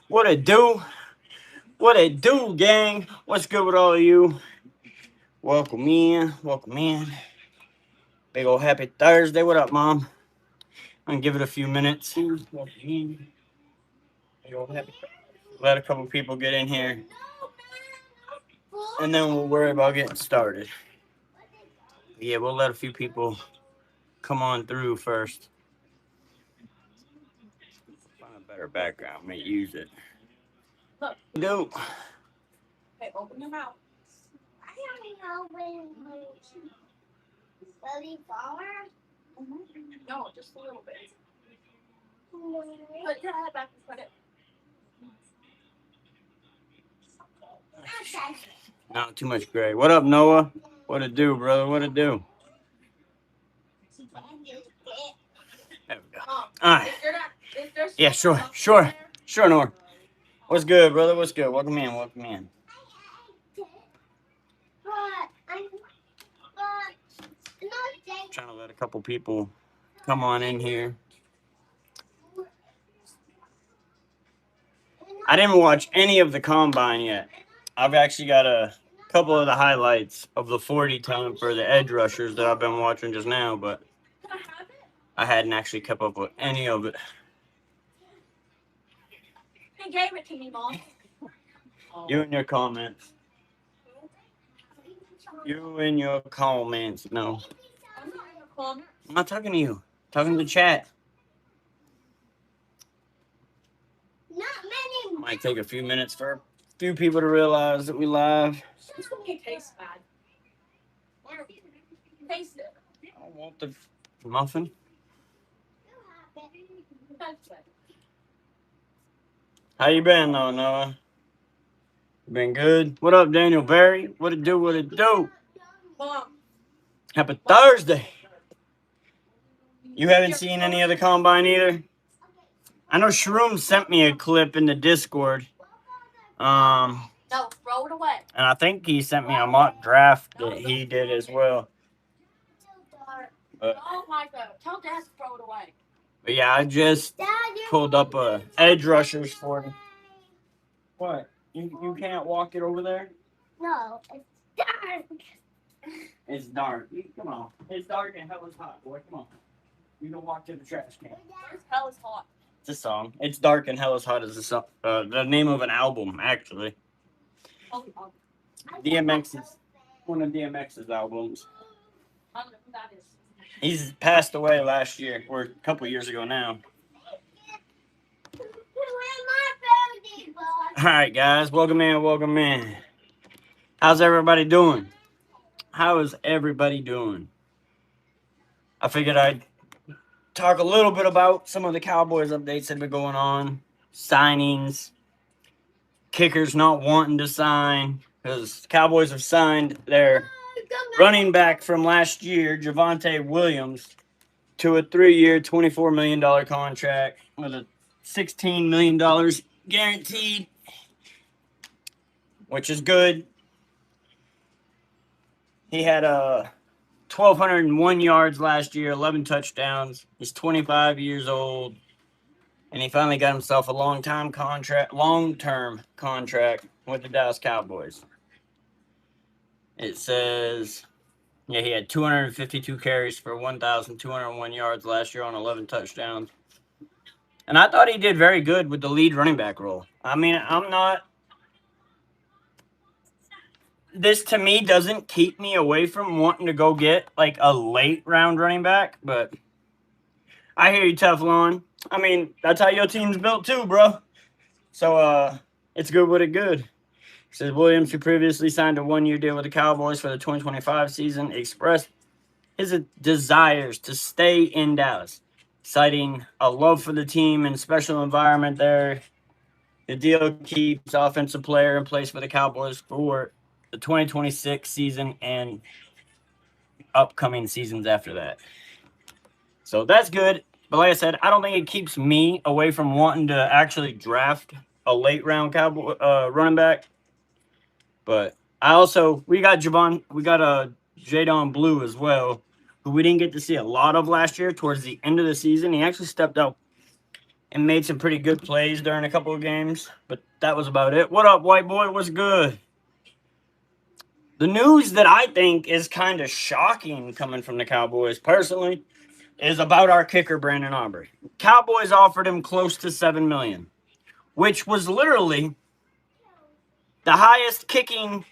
What it do? What it do, gang? What's good with all of you? Welcome in. Welcome in. Big old happy Thursday. What up, Mom? I'm gonna give it a few minutes. Welcome in. Big old happy Thursday. Let a couple people get in here, and then we'll worry about getting started. Yeah, we'll let a few people come on through first. Find a better background. May use it. Look. Do. Okay, open your mouth. No, just a little bit. Put your head back and put it. Not too much gray. What up, Noah? What it do, brother? What it do? There we go. All right. Yeah, sure, Nor. What's good, brother? What's good? Welcome in. Trying to let a couple people come on in here. I didn't watch any of the combine yet. I've actually got a couple of the highlights of the 40 time for the edge rushers that I've been watching just now, but I hadn't actually kept up with any of it. He gave it to me, Mom. You and your comments. No. I'm not talking to you. I'm talking to the chat. Might take a few minutes for a few people to realize that we live. This one tastes bad. Taste it. I want the muffin. How you been, though, Noah? Been good? What up, Daniel Berry? What it do? Mom. Happy Thursday. You haven't seen any of the combine either? I know Shroom sent me a clip in the Discord. No, throw it away. And I think he sent me a mock draft that he did as well. Oh my God. Tell Dad to throw it away. But yeah, I just pulled up a edge rushers for me. What? You can't walk it over there? No, it's dark. It's dark. Come on. It's dark and hell is hot, boy. Come on. You can walk to the trash can. Where's hell is hot? It's a song. It's dark and hell is hot is the name of an album, actually. DMX's one of DMX's albums. I don't know who that is. He's passed away last year, or a couple years ago now. All right, guys, welcome in. How's everybody doing? How is everybody doing? I figured I'd talk a little bit about some of the Cowboys updates that have been going on, signings, kickers not wanting to sign, because Cowboys have signed their running back from last year, Javonte Williams, to a 3-year, $24 million contract with a $16 million guaranteed, which is good. He had 1,201 yards last year, 11 touchdowns. He's 25 years old, and he finally got himself a long-term contract with the Dallas Cowboys. It says, yeah, he had 252 carries for 1,201 yards last year on 11 touchdowns. And I thought he did very good with the lead running back role. I mean, this to me doesn't keep me away from wanting to go get like a late round running back, but I hear you, Teflon. I mean, that's how your team's built too, bro. So it's good with it good. It says Williams, who previously signed a 1-year deal with the Cowboys for the 2025 season, expressed his desires to stay in Dallas, citing a love for the team and special environment there. The deal keeps offensive player in place for the Cowboys for the 2026 season and upcoming seasons after that. So that's good. But like I said, I don't think it keeps me away from wanting to actually draft a late round Cowboy running back. But we got Jadon Blue as well, who we didn't get to see a lot of last year. Towards the end of the season, he actually stepped up and made some pretty good plays during a couple of games, but that was about it. What up, white boy? What's good? The news that I think is kind of shocking coming from the Cowboys, personally, is about our kicker, Brandon Aubrey. Cowboys offered him close to $7 million, which was literally the highest kicking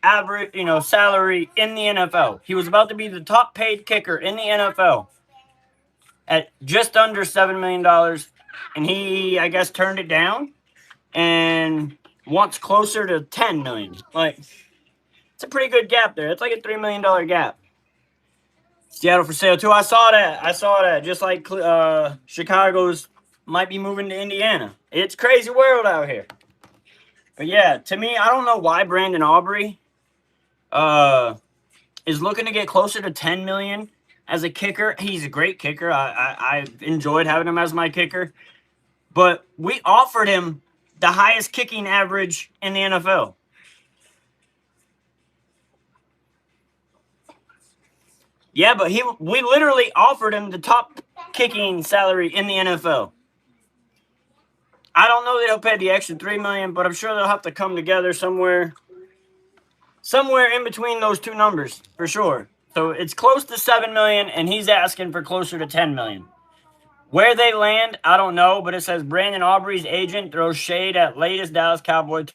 average, salary in the NFL. He was about to be the top paid kicker in the NFL at just under $7 million, and he, I guess, turned it down and wants closer to $10 million. Like, it's a pretty good gap there. It's like a $3 million gap. Seattle for sale too. I saw that. Just like Chicago's might be moving to Indiana. It's crazy world out here. But yeah, to me, I don't know why Brandon Aubrey is looking to get closer to $10 million as a kicker. He's a great kicker. I enjoyed having him as my kicker. But we offered him the highest kicking average in the NFL. Yeah, but we literally offered him the top kicking salary in the NFL. I don't know that he'll pay the extra $3 million, but I'm sure they'll have to come together somewhere in between those two numbers for sure. So it's close to $7 million, and he's asking for closer to $10 million. Where they land, I don't know, but it says Brandon Aubrey's agent throws shade at latest Dallas Cowboy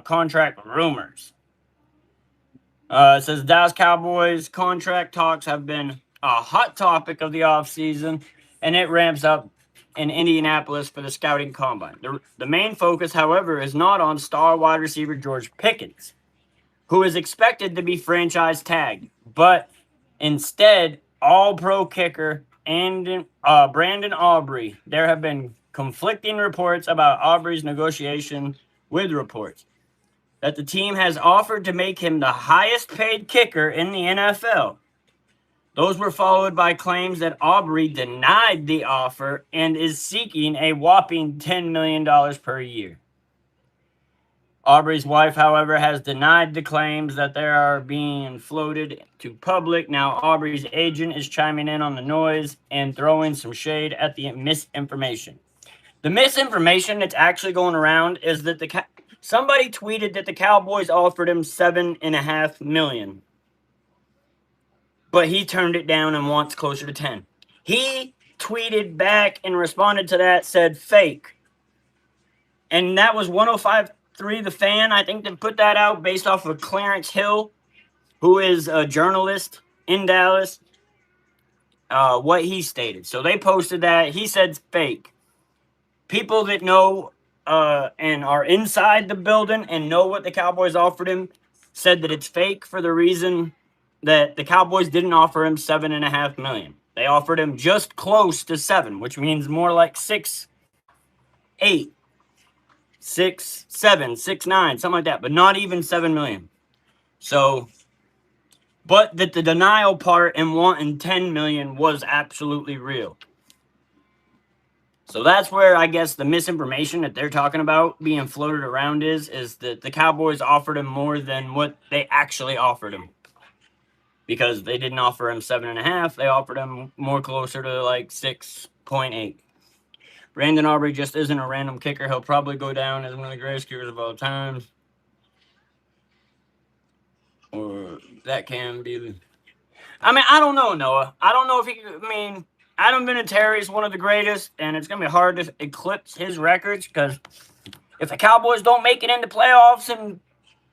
contract rumors. It says Dallas Cowboys contract talks have been a hot topic of the offseason, and it ramps up in Indianapolis for the scouting combine. The main focus, however, is not on star wide receiver George Pickens, who is expected to be franchise tagged, but instead all-pro kicker and Brandon Aubrey. There have been conflicting reports about Aubrey's negotiation with reports that the team has offered to make him the highest paid kicker in the NFL. Those were followed by claims that Aubrey denied the offer and is seeking a whopping $10 million per year. Aubrey's wife, however, has denied the claims that they are being floated to public. Now, Aubrey's agent is chiming in on the noise and throwing some shade at the misinformation. The misinformation that's actually going around is that somebody tweeted that the Cowboys offered him $7.5 million, but he turned it down and wants closer to 10. He tweeted back and responded to that, said fake. And that was 105.3 The Fan, I think, that put that out based off of Clarence Hill, who is a journalist in Dallas, what he stated. So they posted that. He said fake. People that know and are inside the building and know what the Cowboys offered him said that it's fake for the reason that the Cowboys didn't offer him $7.5 million. They offered him just close to 7, which means more like 6, 8, 6, 7, 6, 9, something like that, but not even $7 million. So, but that the denial part and wanting $10 million was absolutely real. So that's where I guess the misinformation that they're talking about being floated around is that the Cowboys offered him more than what they actually offered him. Because they didn't offer him 7.5, they offered him more closer to like 6.8. Brandon Aubrey just isn't a random kicker. He'll probably go down as one of the greatest kickers of all time. Or that can be. I mean, I don't know, Noah. I don't know if he. I mean, Adam Vinatieri is one of the greatest, and it's gonna be hard to eclipse his records because if the Cowboys don't make it into playoffs and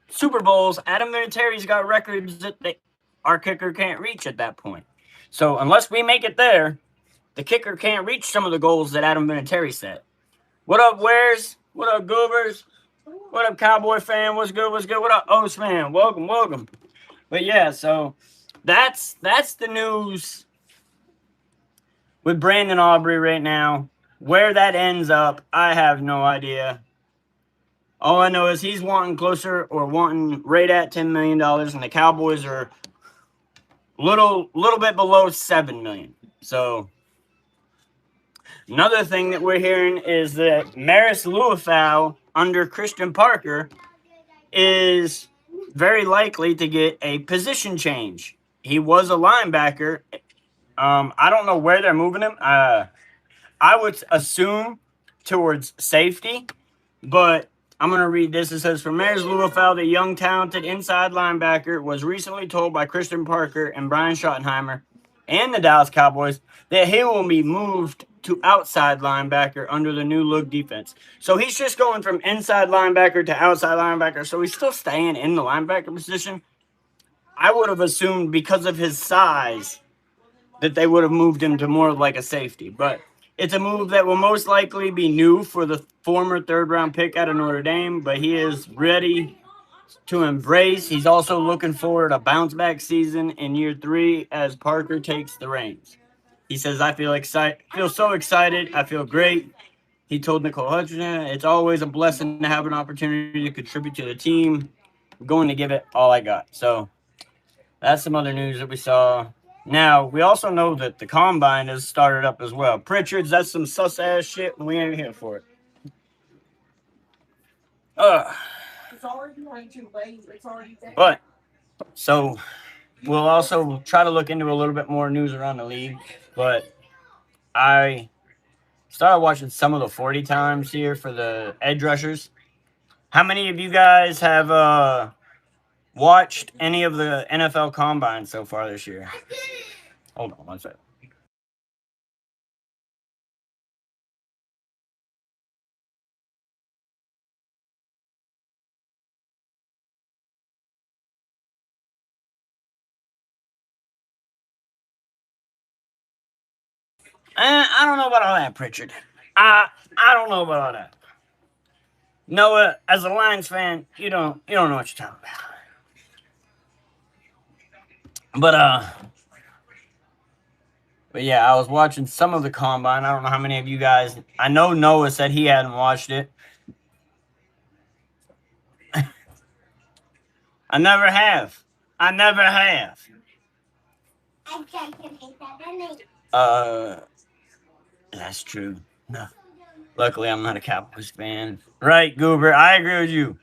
Super Bowls, Adam Vinatieri's got records that our kicker can't reach at that point. So unless we make it there, the kicker can't reach some of the goals that Adam Vinatieri set. What up, Wares? What up, Goobers? What up, Cowboy fan? What's good? What's good? What up, O's fan? Welcome. But yeah, so that's the news with Brandon Aubrey right now. Where that ends up, I have no idea. All I know is he's wanting right at $10 million, and the Cowboys are little bit below $7 million. So another thing that we're hearing is that Maris Luafau under Christian Parker is very likely to get a position change. He was a linebacker. I don't know where they're moving him. I would assume towards safety, but I'm going to read this. It says, from Mayor's Louisville, the young, talented inside linebacker was recently told by Christian Parker and Brian Schottenheimer and the Dallas Cowboys that he will be moved to outside linebacker under the new look defense. So he's just going from inside linebacker to outside linebacker. So he's still staying in the linebacker position. I would have assumed because of his size that they would have moved him to more of like a safety. But it's a move that will most likely be new for the former third-round pick out of Notre Dame, but he is ready to embrace. He's also looking forward a bounce-back season in year 3 as Parker takes the reins. He says, I feel so excited. I feel great. He told Nicole Hutchinson, it's always a blessing to have an opportunity to contribute to the team. I'm going to give it all I got. So that's some other news that we saw. Now, we also know that the combine has started up as well. Pritchard's, that's some sus-ass shit, and we ain't here for it. But, so, we'll also try to look into a little bit more news around the league. But I started watching some of the 40 times here for the edge rushers. How many of you guys have watched any of the NFL combine so far this year? Hold on one second. I don't know about all that, Pritchard. I don't know about all that. Noah, as a Lions fan, you don't know what you're talking about. But yeah, I was watching some of the combine. I don't know how many of you guys. I know Noah said he hadn't watched it. I never have. That's true. No. Luckily, I'm not a Cowboys fan. Right, Goober? I agree with you.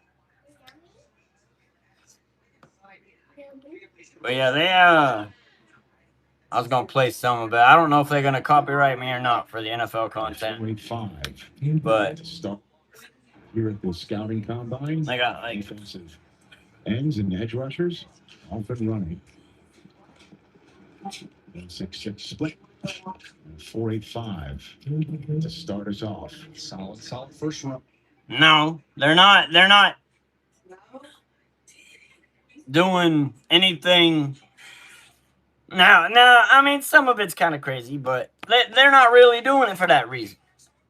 But yeah, I was gonna play some of it. I don't know if they're gonna copyright me or not for the NFL content. But here at the scouting combine, they got like defensive ends and edge rushers off and running. 1-6-6 split. 4-8-5 to start us off. Solid first run. No, they're not doing anything. Now, I mean, some of it's kind of crazy, but they're not really doing it for that reason.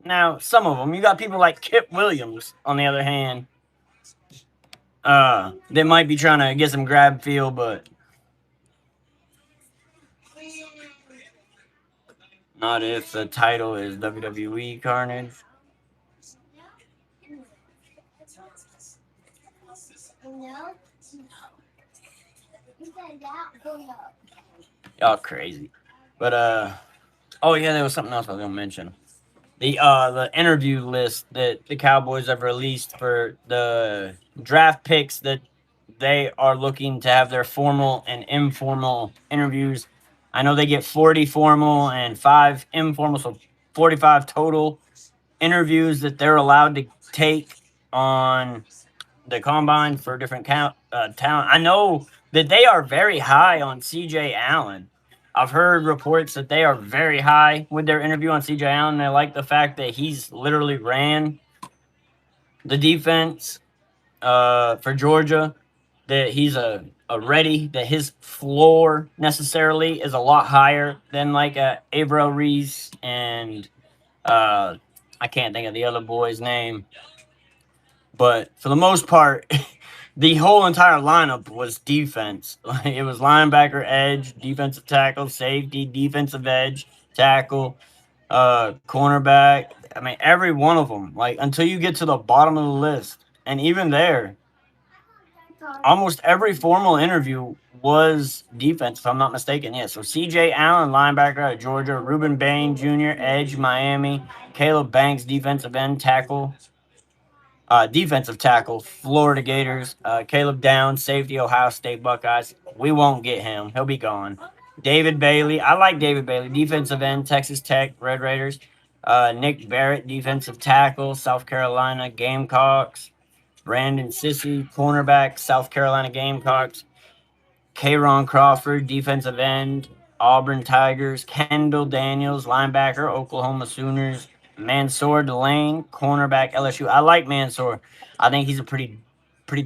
Now, some of them, you got people like Kip Williams, on the other hand, they might be trying to get some grab feel, but not if the title is WWE Carnage. Y'all crazy. But oh yeah, there was something else I was gonna mention. The interview list that the Cowboys have released for the draft picks that they are looking to have their formal and informal interviews. I know they get 40 formal and 5 informal, so 45 total interviews that they're allowed to take on the combine for different talent. I know that they are very high on CJ Allen. I've heard reports that they are very high with their interview on CJ Allen. They like the fact that he's literally ran the defense for Georgia, that he's a ready, that his floor necessarily is a lot higher than like Averill Reese and I can't think of the other boy's name. But for the most part, the whole entire lineup was defense. It was linebacker, edge, defensive tackle, safety, defensive edge, tackle, cornerback. I mean, every one of them. Like, until you get to the bottom of the list. And even there, almost every formal interview was defense, if I'm not mistaken. Yeah, so CJ Allen, linebacker out of Georgia. Reuben Bain Jr., edge, Miami. Caleb Banks, defensive end, tackle. Defensive tackle, Florida Gators. Caleb Downs, safety, Ohio State Buckeyes. We won't get him. He'll be gone. David Bailey. I like David Bailey. Defensive end, Texas Tech, Red Raiders. Nick Barrett, defensive tackle, South Carolina Gamecocks. Brandon Sissy, cornerback, South Carolina Gamecocks. Kayron Crawford, defensive end, Auburn Tigers. Kendall Daniels, linebacker, Oklahoma Sooners. Mansour Delane, cornerback, LSU. I like Mansour. I think he's a pretty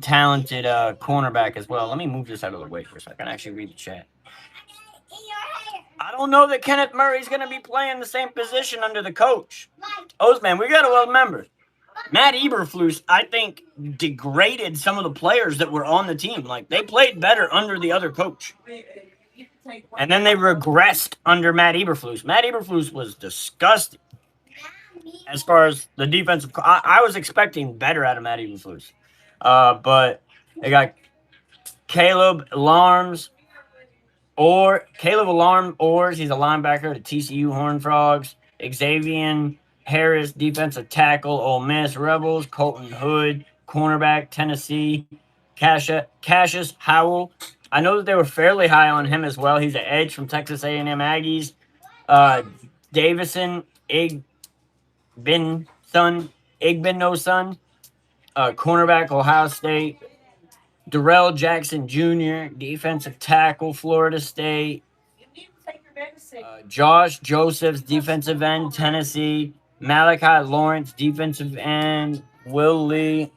talented cornerback as well. Let me move this out of the way for a second. I can actually read the chat. I don't know that Kenneth Murray's going to be playing the same position under the coach. Osman, we got to remember, Matt Eberflus, I think, degraded some of the players that were on the team. Like, they played better under the other coach. And then they regressed under Matt Eberflus. Matt Eberflus was disgusting as far as the defensive. I was expecting better out of Matt Eberflus. But they got Caleb Alarms, he's a linebacker at TCU Horned Frogs. Xavier Harris, defensive tackle, Ole Miss Rebels. Colton Hood, cornerback, Tennessee. Cassius Howell. I know that they were fairly high on him as well. He's an edge from Texas A&M Aggies. Davison Igbenno son, cornerback, Ohio State. Darrell Jackson Jr., defensive tackle, Florida State. Josh Josephs, defensive end, Tennessee. Malachi Lawrence, defensive end. Will Lee.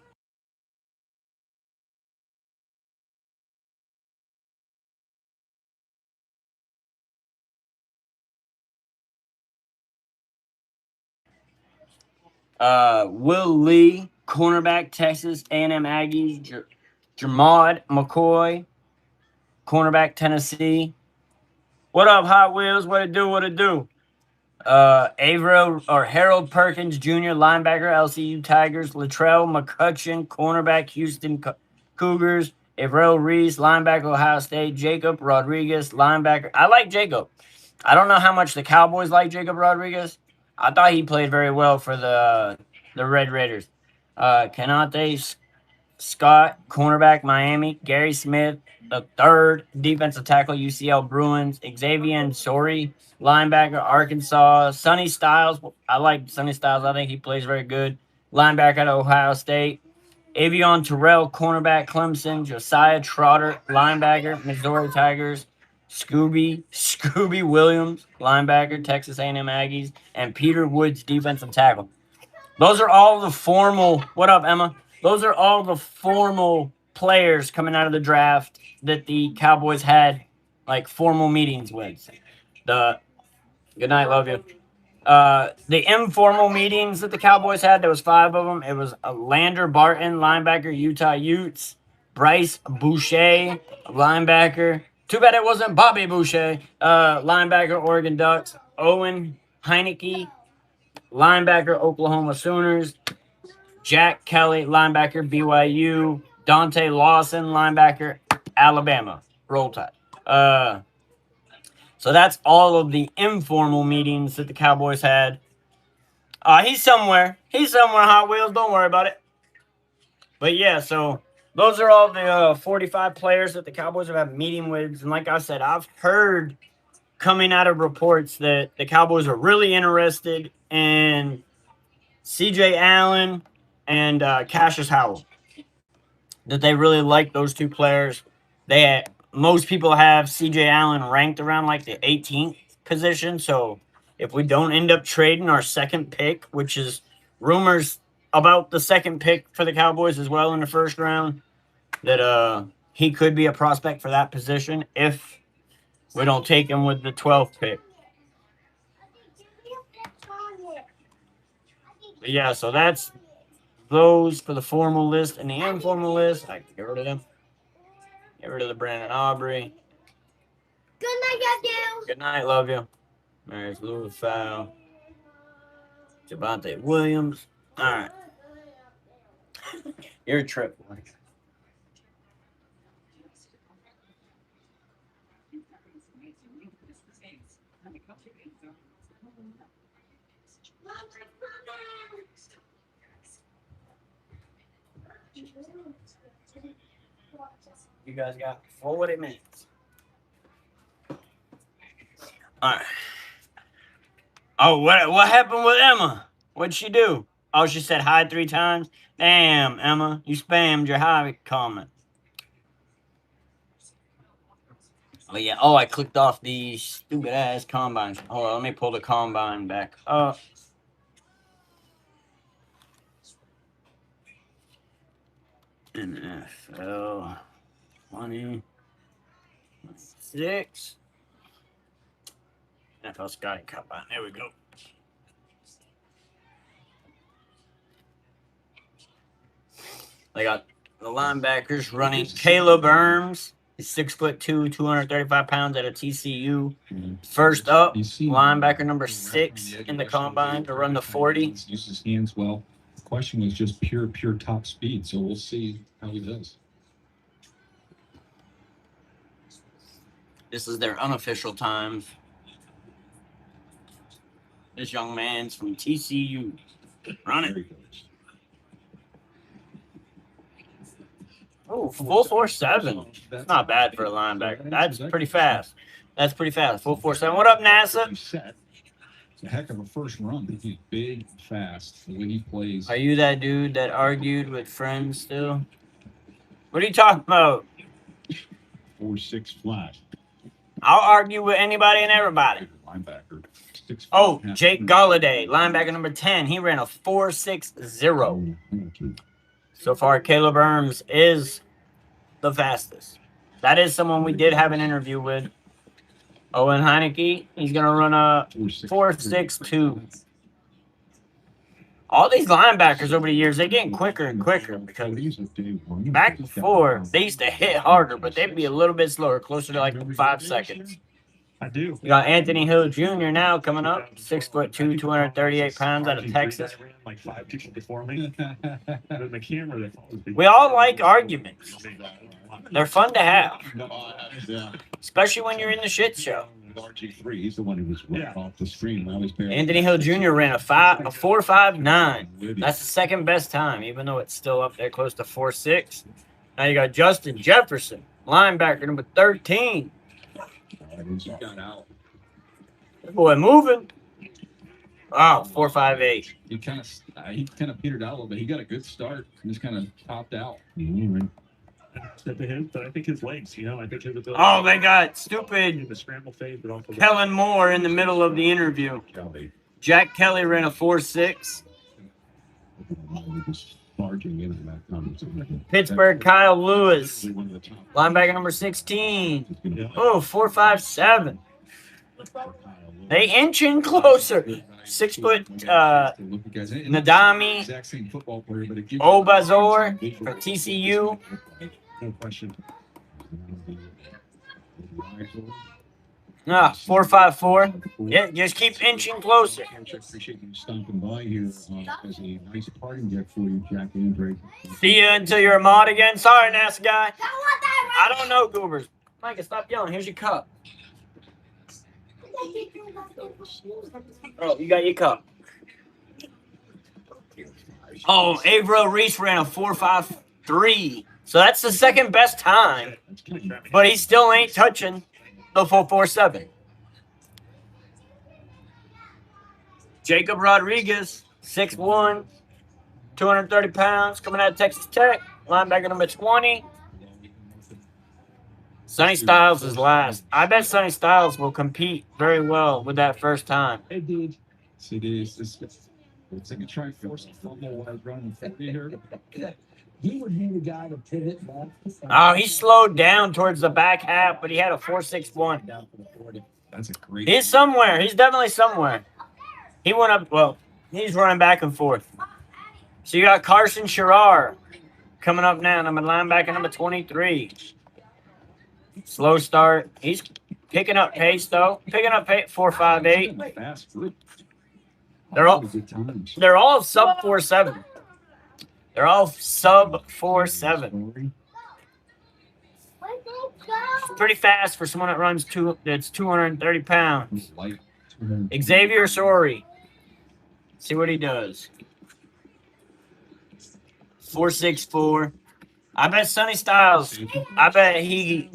Will Lee, cornerback, Texas A&M Aggies. Jamad McCoy, cornerback, Tennessee. What up, Hot Wheels? What it do? What it do? Harold Perkins Jr., linebacker, LCU Tigers. Latrell McCutcheon, cornerback, Houston Cougars. Avril Reese, linebacker, Ohio State. Jacob Rodriguez, linebacker. I like Jacob. I don't know how much the Cowboys like Jacob Rodriguez. I thought he played very well for the Red Raiders. Kanate Scott, cornerback, Miami. Gary Smith, the third, defensive tackle, UCL Bruins. Xavier Sori, linebacker, Arkansas. Sonny Styles, I like Sonny Styles. I think he plays very good. Linebacker at Ohio State. Avion Terrell, cornerback, Clemson. Josiah Trotter, linebacker, Missouri Tigers. Scooby Williams, linebacker, Texas A&M Aggies. And Peter Woods, defensive tackle. Those are all the formal. What up, Emma? Those are all the formal players coming out of the draft that the Cowboys had like formal meetings with. Good night, love you. The informal meetings that the Cowboys had, there was 5 of them. It was Lander Barton, linebacker, Utah Utes. Bryce Boucher, linebacker. Too bad it wasn't Bobby Boucher, linebacker, Oregon Ducks. Owen Heineke, linebacker, Oklahoma Sooners. Jack Kelly, linebacker, BYU. Dante Lawson, linebacker, Alabama. Roll Tide. So that's all of the informal meetings that the Cowboys had. He's somewhere. Hot Wheels. Don't worry about it. But yeah, so those are all the 45 players that the Cowboys have had meeting with. And like I said, I've heard coming out of reports that the Cowboys are really interested in C.J. Allen and Cassius Howell. That they really like those 2 players. Most people have C.J. Allen ranked around like the 18th position. So if we don't end up trading our second pick, which is rumors about the second pick for the Cowboys as well in the first round, that he could be a prospect for that position if we don't take him with the 12th pick. But yeah, so that's those for the formal list and the informal list. I can get rid of them. Get rid of the Brandon Aubrey. Good night, love you. Good night, love you. There's Louis Fowl. Javonte Williams. All right. You're a trip. You guys got 40 minutes. All right. Oh, what happened with Emma? What'd she do? Oh, she said hi 3 times. Damn, Emma, you spammed your hi comment. Oh yeah. Oh, I clicked off the stupid ass combines. Hold on, let me pull the combine back up. NFL 26. NFL Scotty Combine. There we go. They got the linebackers running. Caleb Erms is 6'2", 235 pounds out of TCU. First up, linebacker number 6 in the combine to run the 40. Uses his hands well. The question was just pure top speed. So we'll see how he does. This is their unofficial times. This young man's from TCU. Run it. Oh, full 4.7. That's not bad for a linebacker. That's pretty fast. That's pretty fast. Full 4.7. What up, NASA? It's a heck of a first run. He's big, fast. The way he plays. Are you that dude that argued with friends still? What are you talking about? 4.6 flat. I'll argue with anybody and everybody. Linebacker. Oh, Jake Galladay, linebacker number 10. He ran a 4.60. So far, Caleb Erms is the fastest. That is someone we did have an interview with. Owen Heineke, he's going to run a 4.62. All these linebackers over the years, they're getting quicker and quicker because back before, they used to hit harder, but they'd be a little bit slower, closer to like 5 seconds. I do. You got Anthony Hill Jr. now coming up, 6'2", 238 pounds out of Texas. Like 5 people before me. The camera that follows me. We all like arguments. They're fun to have, especially when you're in the shit show. RG3, he's the one who was right off the screen. Anthony Hill Jr. ran a 4.59. That's the second best time, even though it's still up there close to 4.6. Now you got Justin Jefferson, linebacker number 13. This boy moving. Wow, 4.58. He kind of petered out a little bit. He got a good start and just kind of topped out. Said to him, but I think his legs, I think his ability. Oh, they got stupid in the scramble phase, but also Kellen Moore in the middle of the interview. Jack Kelly ran a 4.6. Pittsburgh Kyle Lewis, linebacker number 16. Oh, 4.57. They inching closer. 6 foot Nadami Obazor for TCU. no question. 4.54. Yeah, just keep inching closer. I appreciate you stopping by here as a nice parting gift for you, Jack Andre. See you until you're a mod again. Sorry, NASA guy. I don't know, Goobers. Micah, stop yelling. Here's your cup. Oh, you got your cup. Oh, Averill Reese ran a 4.53. So that's the second best time. But he still ain't touching the full 4.7. Jacob Rodriguez, 6'1", 230 pounds, coming out of Texas Tech. Linebacker number 20. Sonny Styles is last. I bet Sonny Styles will compete very well with that first time. Hey, dude. See, this looks like you try and force a fumble while I was running 40 here. He would be the guy to pivot back. Oh, he slowed down towards the back half, but he had a 4.61. That's a great. He's somewhere. He's definitely somewhere. He went up. Well, he's running back and forth. So you got Carson Sherrar coming up now. Linebacker number 23. Slow start. He's picking up pace though. Picking up pace. 4.58. Fast group. They're all sub 4.7. They're all sub 4.7. It's pretty fast for someone that runs that's 230 pounds. Xavier Sorey. See what he does. 4.64. I bet Sonny Styles. I bet he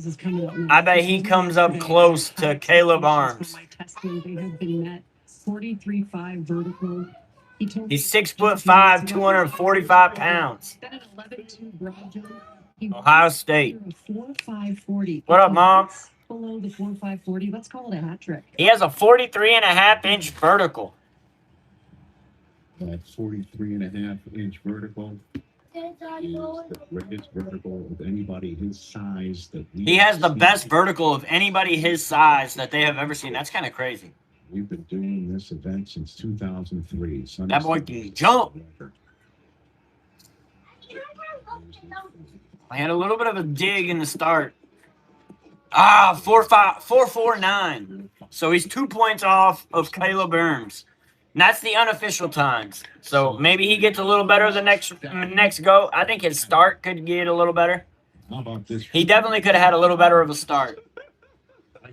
comes up close to Caleb Arms. 43.5 vertical. He's 6'5", 245 pounds. Then an 11.2 broad jump. Ohio State. 4.540. What up, Mom? Below the 4.540. Let's call it a hat trick. He has a 43.5-inch vertical. That 43.5-inch vertical is the greatest vertical of anybody his size that He has the best vertical of anybody his size that they have ever seen. That's kind of crazy. We've been doing this event since 2003. That boy can jump. I had a little bit of a dig in the start. 4.49. So he's 2 points off of Caleb Erms. And that's the unofficial times. So maybe he gets a little better the next go. I think his start could get a little better. How about this? He definitely could have had a little better of a start.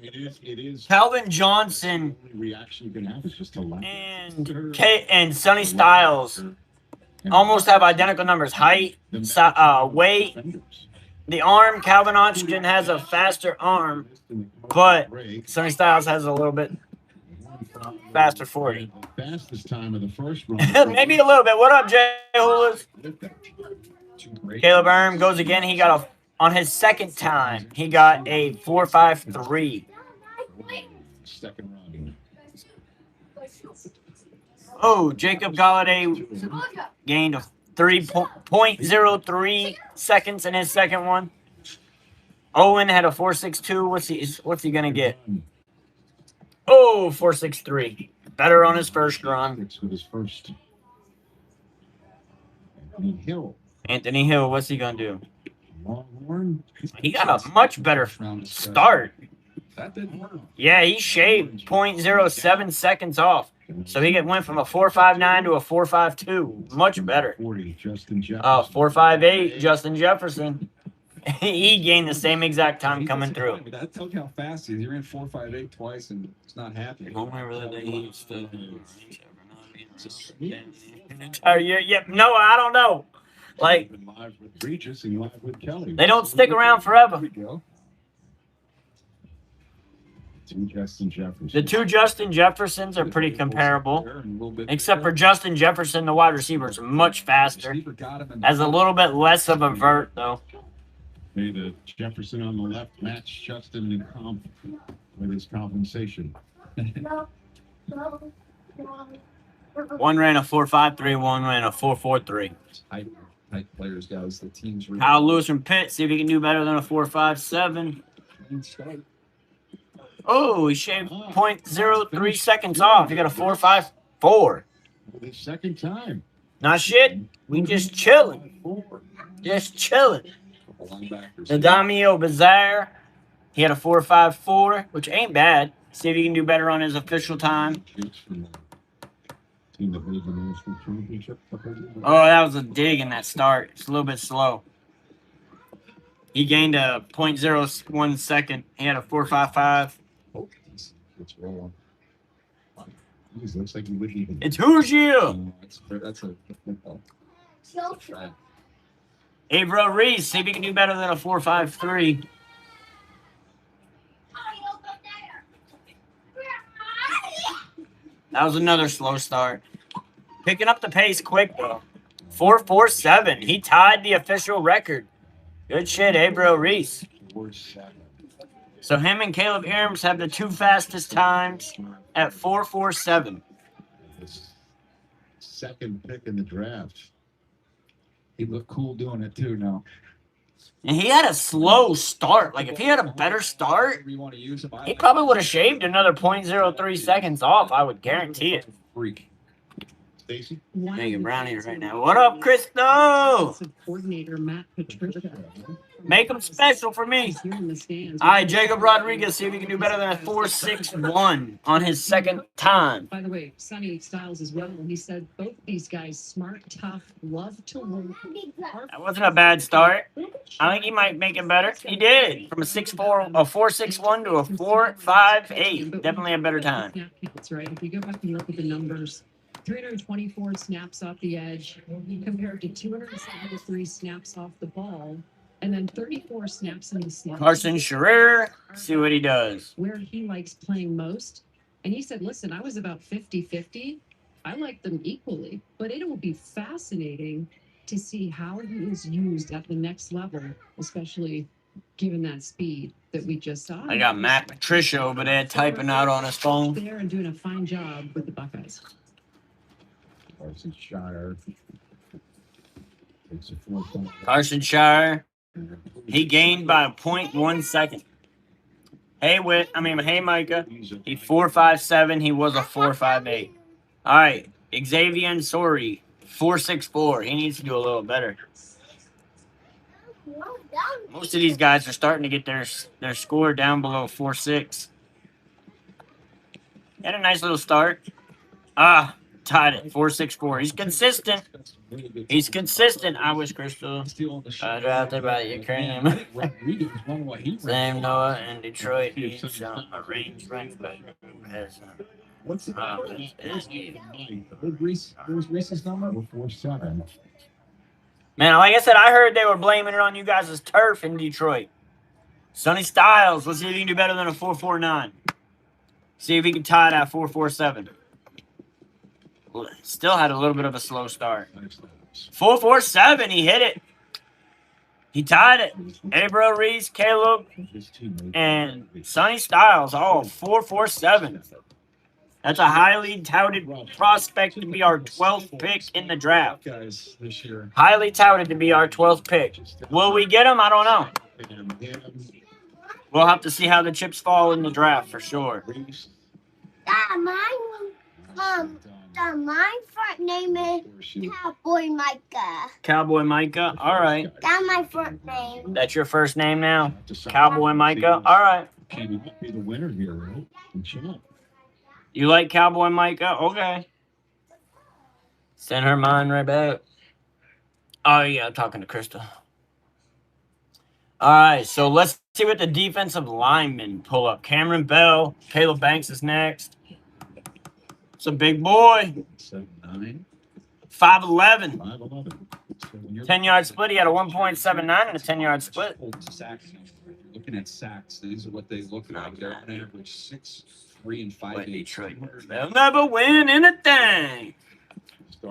It is. Calvin Johnson The only reaction you can have is just to laugh. and Sonny Styles almost have identical numbers. Height, weight, the arm. Calvin Oxygen has a faster arm, but Sonny Styles has a little bit faster 40. Fastest time of the first run. Maybe a little bit. What up, Jay Hulas? Caleb Erm goes again. He got on his second time. He got a 4.53. Second run. Oh, Jacob Galladay gained a 3.03 seconds in his second one. Owen had a 4.62. What's he gonna get? Oh, 4.63. Better on his first run. With his first. Anthony Hill, what's he gonna do? Longhorn. He got a much better start. That didn't work. Yeah, he shaved 0.07 seconds off. So he went from a 4.59 to a 4.52. Much better. 40, Justin Jefferson. 4.58, Justin Jefferson. He gained the same exact time coming through. That tells you how fast he is. He ran 4.58 twice and it's not happy. No, I don't know. Like, Live with Regis and live with Kelly. they don't stick around forever. There we go. Two Justin Jefferson. The two Justin Jeffersons are pretty comparable. Except for Justin Jefferson, the wide receiver is much faster. Has a little bit less of a vert, though. May the Jefferson on the left match Justin in comp with his compensation. One ran a 4.53, one ran a 4.43. Tight players, guys. The team's really Kyle Lewis from Pitt, see if he can do better than a 4.57. Oh, he shaved 0.03 seconds off. He got a 4.54. For the second time. Not shit. We just chilling. Just chilling. Nadamio Bazaar, he had a 4.54, which ain't bad. See if he can do better on his official time. Oh, that was a dig in that start. It's a little bit slow. He gained a 0.01 second. He had a 4.55. Oh, it's rolling. Jeez, looks like he wouldn't even. It's Hoosier. That's a try. Avro Reese, see if he can do better than a 4.53. That was another slow start. Picking up the pace quick, though. 4.47. He tied the official record. Good shit, Avro Reese. 4.7. So him and Caleb Erms have the two fastest times at 4.47. Second pick in the draft. He looked cool doing it too now. And he had a slow start. Like, if he had a better start, You want to use him? he probably would have shaved another 0.03 seconds off. I would guarantee it. Freak. Stacy? Making brownie right now. What up, Christo? Coordinator Matt Patricia. Make them special for me. He's here in the stands. All right, Jacob Rodriguez, see if he can do better than a 4.61 on his second time. By the way, Sonny Styles as well. He said both these guys smart, tough, love to work. That wasn't a bad start. I think he might make it better. He did. From a 4.61 to a 4.58. Definitely a better time. Snap counts, right? If you go back and look at the numbers, 324 snaps off the edge compared to 273 snaps off the ball, and then 34 snaps in the slot. Carson Scherer, see what he does. Where he likes playing most And he said, listen, I was about 50-50. I like them equally, but it will be fascinating to see how he is used at the next level, especially given that speed that we just saw. I got Matt Patricia over there typing out on his phone. There and doing a fine job with the Buckeyes. Carson Shire. It's a 4-point. Carson Shire. He gained by 0.1 second. Hey, hey, Micah. He 4.57. He was a 4.58. All right. Xavier Sori, 4.64. He needs to do a little better. Most of these guys are starting to get their score down below 4.6. Had a nice little start. Tied it, 4.64. He's consistent. He's consistent. I wish Crystal drafted by Ukrainian. Sam Noah in Detroit. He's a range rank has What's Reese's number? 447. Man, like I said, I heard they were blaming it on you guys' turf in Detroit. Sonny Styles, let's see if he can do better than a 4.49. See if he can tie it at 4.47. Still had a little bit of a slow start. 4.47, he hit it. He tied it. Abro Reese, Caleb, and Sonny Styles, all 4.47. That's a highly touted prospect to be our 12th pick in the draft. Guys this year. Highly touted to be our 12th pick. Will we get him? I don't know. We'll have to see how the chips fall in the draft for sure. My front name is Cowboy Micah. Cowboy Micah. All right. That's my front name. That's your first name now? Cowboy Micah. All right. Can be the winner here, right? You like Cowboy Micah? Okay. Send her mine right back. Oh, yeah, I'm talking to Krista. All right, so let's see what the defensive linemen pull up. Cameron Bell. Caleb Banks is next. It's a big boy. 7'9". 5'11". 5'11". 10-yard split. He had a 1.79 and a 10-yard split. Sacks. Looking at sacks, these are what they look like. They're on average 6'3" and 5'8". Detroit. They'll never win anything.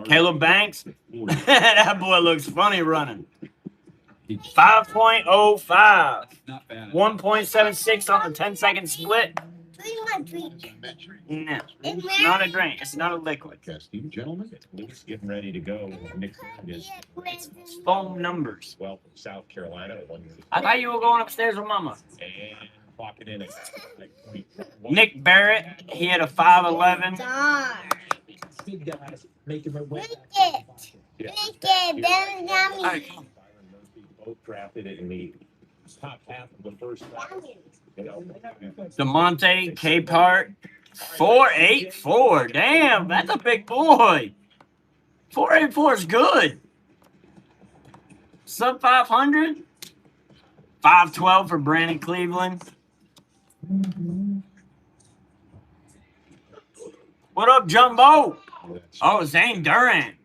Caleb Banks. That boy looks funny running. 5.05. Not bad. 1.76 on the 10-second split. No, it's not a drink. It's not a liquid. Gentlemen, Luke's getting ready to go. Nick is It's phone numbers. well from South Carolina. I thought you were going upstairs with Mama. And clocking in at Nick Barrett, he had a 5'11". Big guys making their way Look back. it. both drafted it in the top half of the first round. DeMonte Capehart, 4.84. Damn, that's a big boy. 4.84 is good. Sub 500. 5.12 for Brandon Cleveland. What up, Jumbo? Oh, Zane Durant.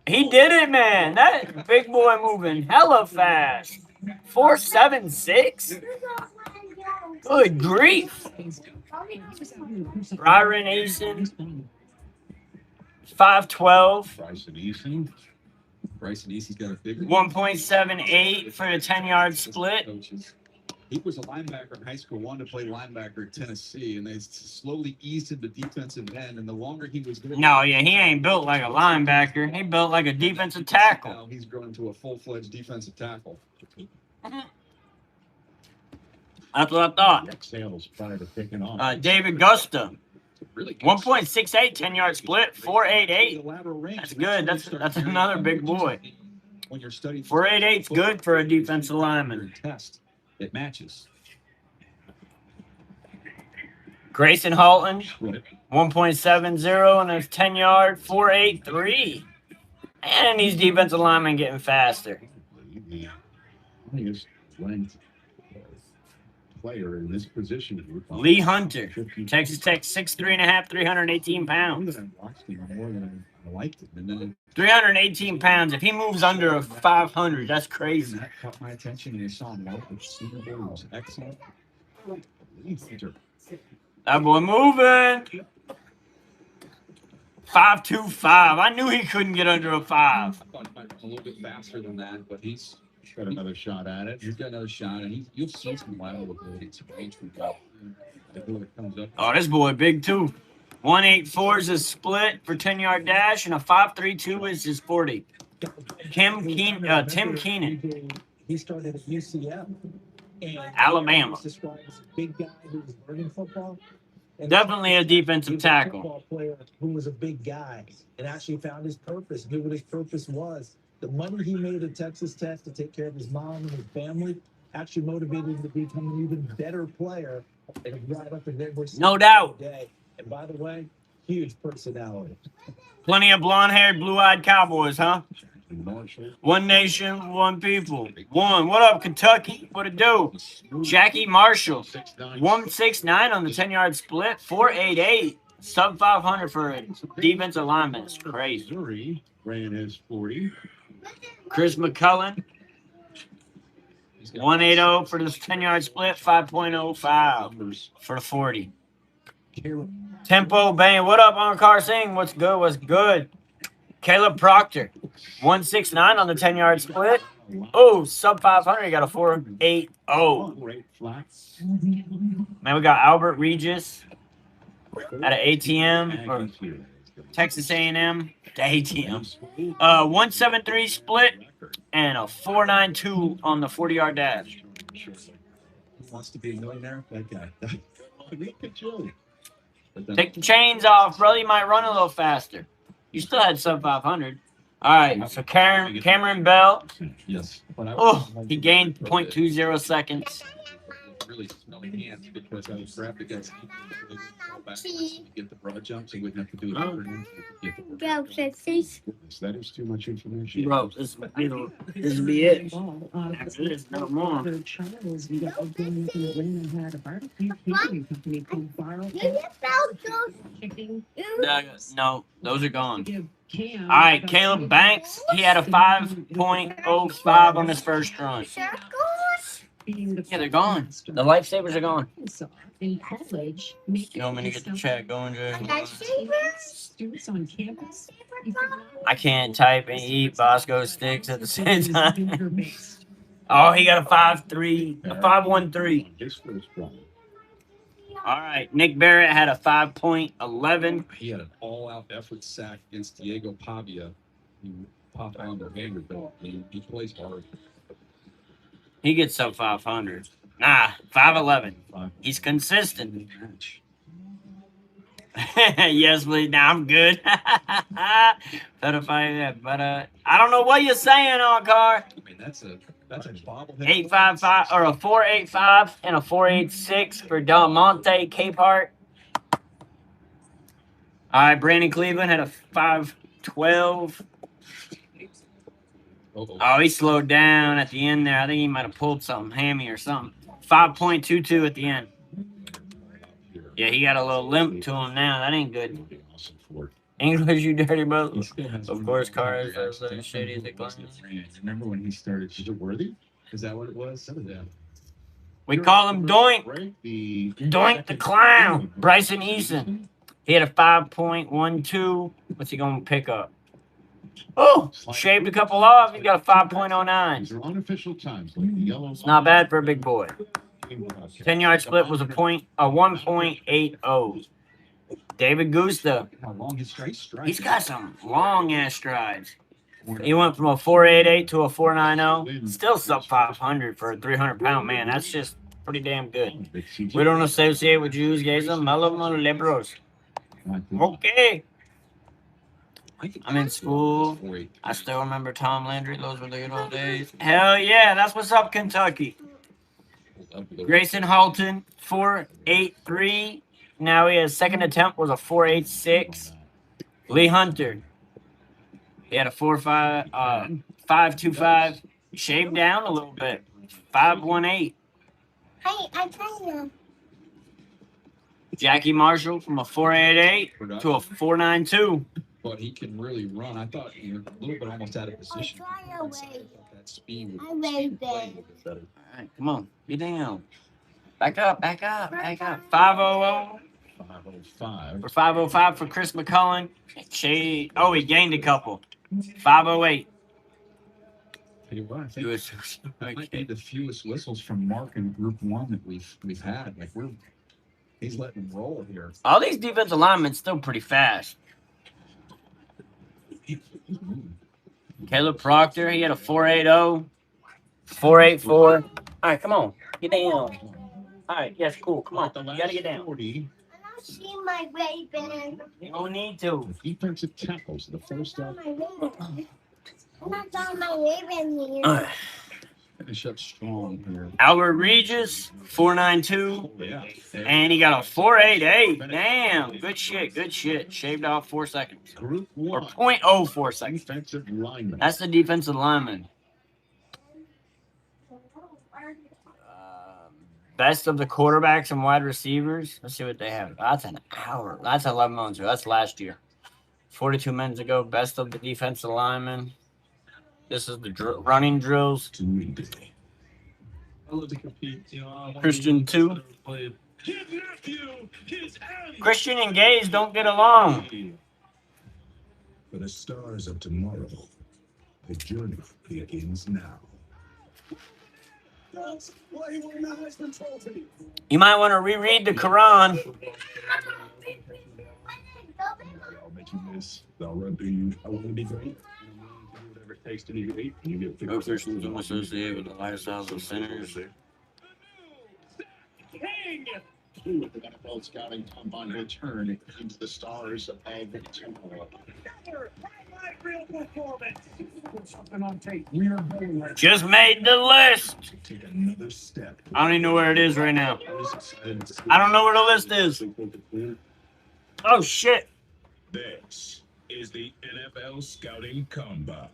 He did it, man. That big boy moving hella fast. 4.76. Good grief. Ryron Eason, 5.12. Bryson Easton's got a big 1.78 for the 10-yard split. coaches. He was a linebacker in high school, wanted to play linebacker at Tennessee, and they slowly eased him to defensive end. And the longer he was there, No, yeah, he ain't built like a linebacker. He built like a defensive tackle. now he's grown into a full-fledged defensive tackle. That's what I thought. Next sales prior to picking off. David Gusta, Really good. 1.68, 10-yard split, 4.88. The lateral range. That's good. That's another big boy. When you're studying 4.88 is good for a defensive lineman. test, it matches. Grayson Halton, Right. 1.70 on his 10-yard, 4.83. And these defensive linemen getting faster. Highest ranked player in this position group. Lee Hunter, Texas Tech, 6'3.5", 318 pounds. I watched him more than I liked him. And then 318 pounds. If he moves under a 500, that's crazy. that caught my attention, and I saw him out with Senior Bowl. He was excellent. That boy moving. 5.25. I knew he couldn't get under a 5. I thought he might run a little bit faster than that, but he's Got another shot at it. got another shot, and you'll see some lateral ability, some range from God. It comes up. Oh, this boy big too. 1.84 is his split for 10-yard dash, and a 5.32 is his 40. Tim Keenan. He started at UCF. And Alabama. He's described as a big guy who was learning football. And Definitely a defensive he was a tackle. football player who was a big guy and actually found his purpose, knew what his purpose was. The money he made at Texas Tech to take care of his mom and his family actually motivated him to become an even better player and right up in there. No doubt. Day. And by the way, huge personality. Plenty of blonde-haired, blue-eyed Cowboys, huh? Marshall. One nation, one people. One. What up, Kentucky? What it do? Jackie Marshall. 169 on the 10-yard split. 4.88. Sub 500 for a defensive lineman. It's crazy. Missouri ran his 40. Chris McCullen. 1.80 for this 10-yard split. 5.05 for the 40. Tempo Bane. What up, Ankar Singh? What's good? What's good? Caleb Proctor. 169 on the 10-yard split. Oh, sub 500. You got a 4.80. Great flats. Man, we got Albert Regis at an ATM or Texas A&M to ATM. 173 split and a 4.92 on the 40-yard dash. Who wants to be a millionaire? That guy. Take the chains off, brother. You might run a little faster. You still had sub 500. All right, so Cameron Bell. Yes. Oh, he gained 0.20 seconds. Really smelly hands because I was grabbed against get the broad jumps and wouldn't have to do it. Go, Sixties. That is too much information. Bro, this would be it. After this, no more. Charles, we got going in Atlanta, had a barbecue catering company called Barrel Chicken. No, those are gone. Give Cam All right, Caleb Banks. He had a 5.05 on his first run. being the Yeah, they're gone. master. The lifesavers are gone. In college, You want me to get the chat going, Jay? students on campus. You could not I can't type and eat Bosco sticks at the same is time. vineyard-based. Oh, he got a 5.3, a 5.13. His first run. All right, Nick Barrett had a 5.11. He had an all-out effort sack against Diego Pavia. He popped on the Vanderbilt. He plays hard. He gets up 500. Nah, 5.11. He's consistent. Yes, please. Nah, I'm good. Better find that, but I don't know what you're saying, Ankar. I mean, that's a bobblehead. 8.55 or a 4.85 and a 4.86 for Del Monte Capehart. All right, Brandon Cleveland had a 5.12. Oh, he slowed down at the end there. I think he might have pulled something, hammy or something. 5.22 at the end. Yeah, he got a little limp to him now. That ain't good. English, you dirty brother. Of course, cars are as shady as it goes. Remember when he started? Is it worthy? Is that what it was? Yeah. We call him Doink. Doink the Clown. Bryson Eason. He had a 5.12. What's he going to pick up? Oh, shaved a couple off. He got a 5.09. These are unofficial times, like the yellow. It's not bad for a big boy. 10-yard split was a 1.80. David Gusta. How long his stride? He's got some long ass strides. He went from a 4.88 to a 4.90. Still sub 500 for a 300-pound man. That's just pretty damn good. We don't associate with Jews, gays, and Muslims, liberals. Okay. I'm in school. I still remember Tom Landry. Those were the good old days. Hell yeah, that's what's up, Kentucky. Grayson Halton, 4.83. Now he has second attempt was a 4.86. Lee Hunter, he had a 5.25. Shaved down a little bit, 5.18. I tell you. Jackie Marshall from a 4.88 to a 4.92. But he can really run. I thought he was a little bit almost out of position. That speed would I made play a it. little bit better. All right, come on, get down. Back up, back up, back up. 5.00 505. For 505 for Chris McCullen. He gained a couple. 508. Tell you what, I think US. that might be the fewest whistles from Mark in Group 1 that we've had. Like he's letting them roll here. All these defensive linemen still pretty fast. Caleb Proctor, he had a 4.80, 4.84. All right, come on, get down. All right, yes, cool. Come on, you gotta get down. 40. I don't see my Ray-Ban. You don't need to. Defensive tackles, the first up. I'm not on my Ray-Ban here. All right. Finish up strong here. Albert Regis, 4.92, Yeah. and he got a 4.88. Damn, good shit. Shaved off 4 seconds. Group Or 1. 0.04 seconds. Defensive lineman. That's the defensive lineman. Best of the quarterbacks and wide receivers. Let's see what they have. That's an hour. That's 11 months ago. That's last year. 42 minutes ago. Best of the defensive linemen. This is the running drills. I love to compete. You know, Christian 2. Christian and Gaze don't get along. For the stars of tomorrow, the journey begins now. That's why he won the Heisman Trophy. You might want to reread the Quran. I'll make you miss. I'll run through you. I want to be great. Whatever it takes to be great. You get No Christians are associated with the lifestyles of sinners. With the NFL scouting combine return into the stars of the tomorrow. Just made the list. take another step. I don't even know where it is right now. I don't know where the list is. Oh, shit. This is the NFL Scouting Combine.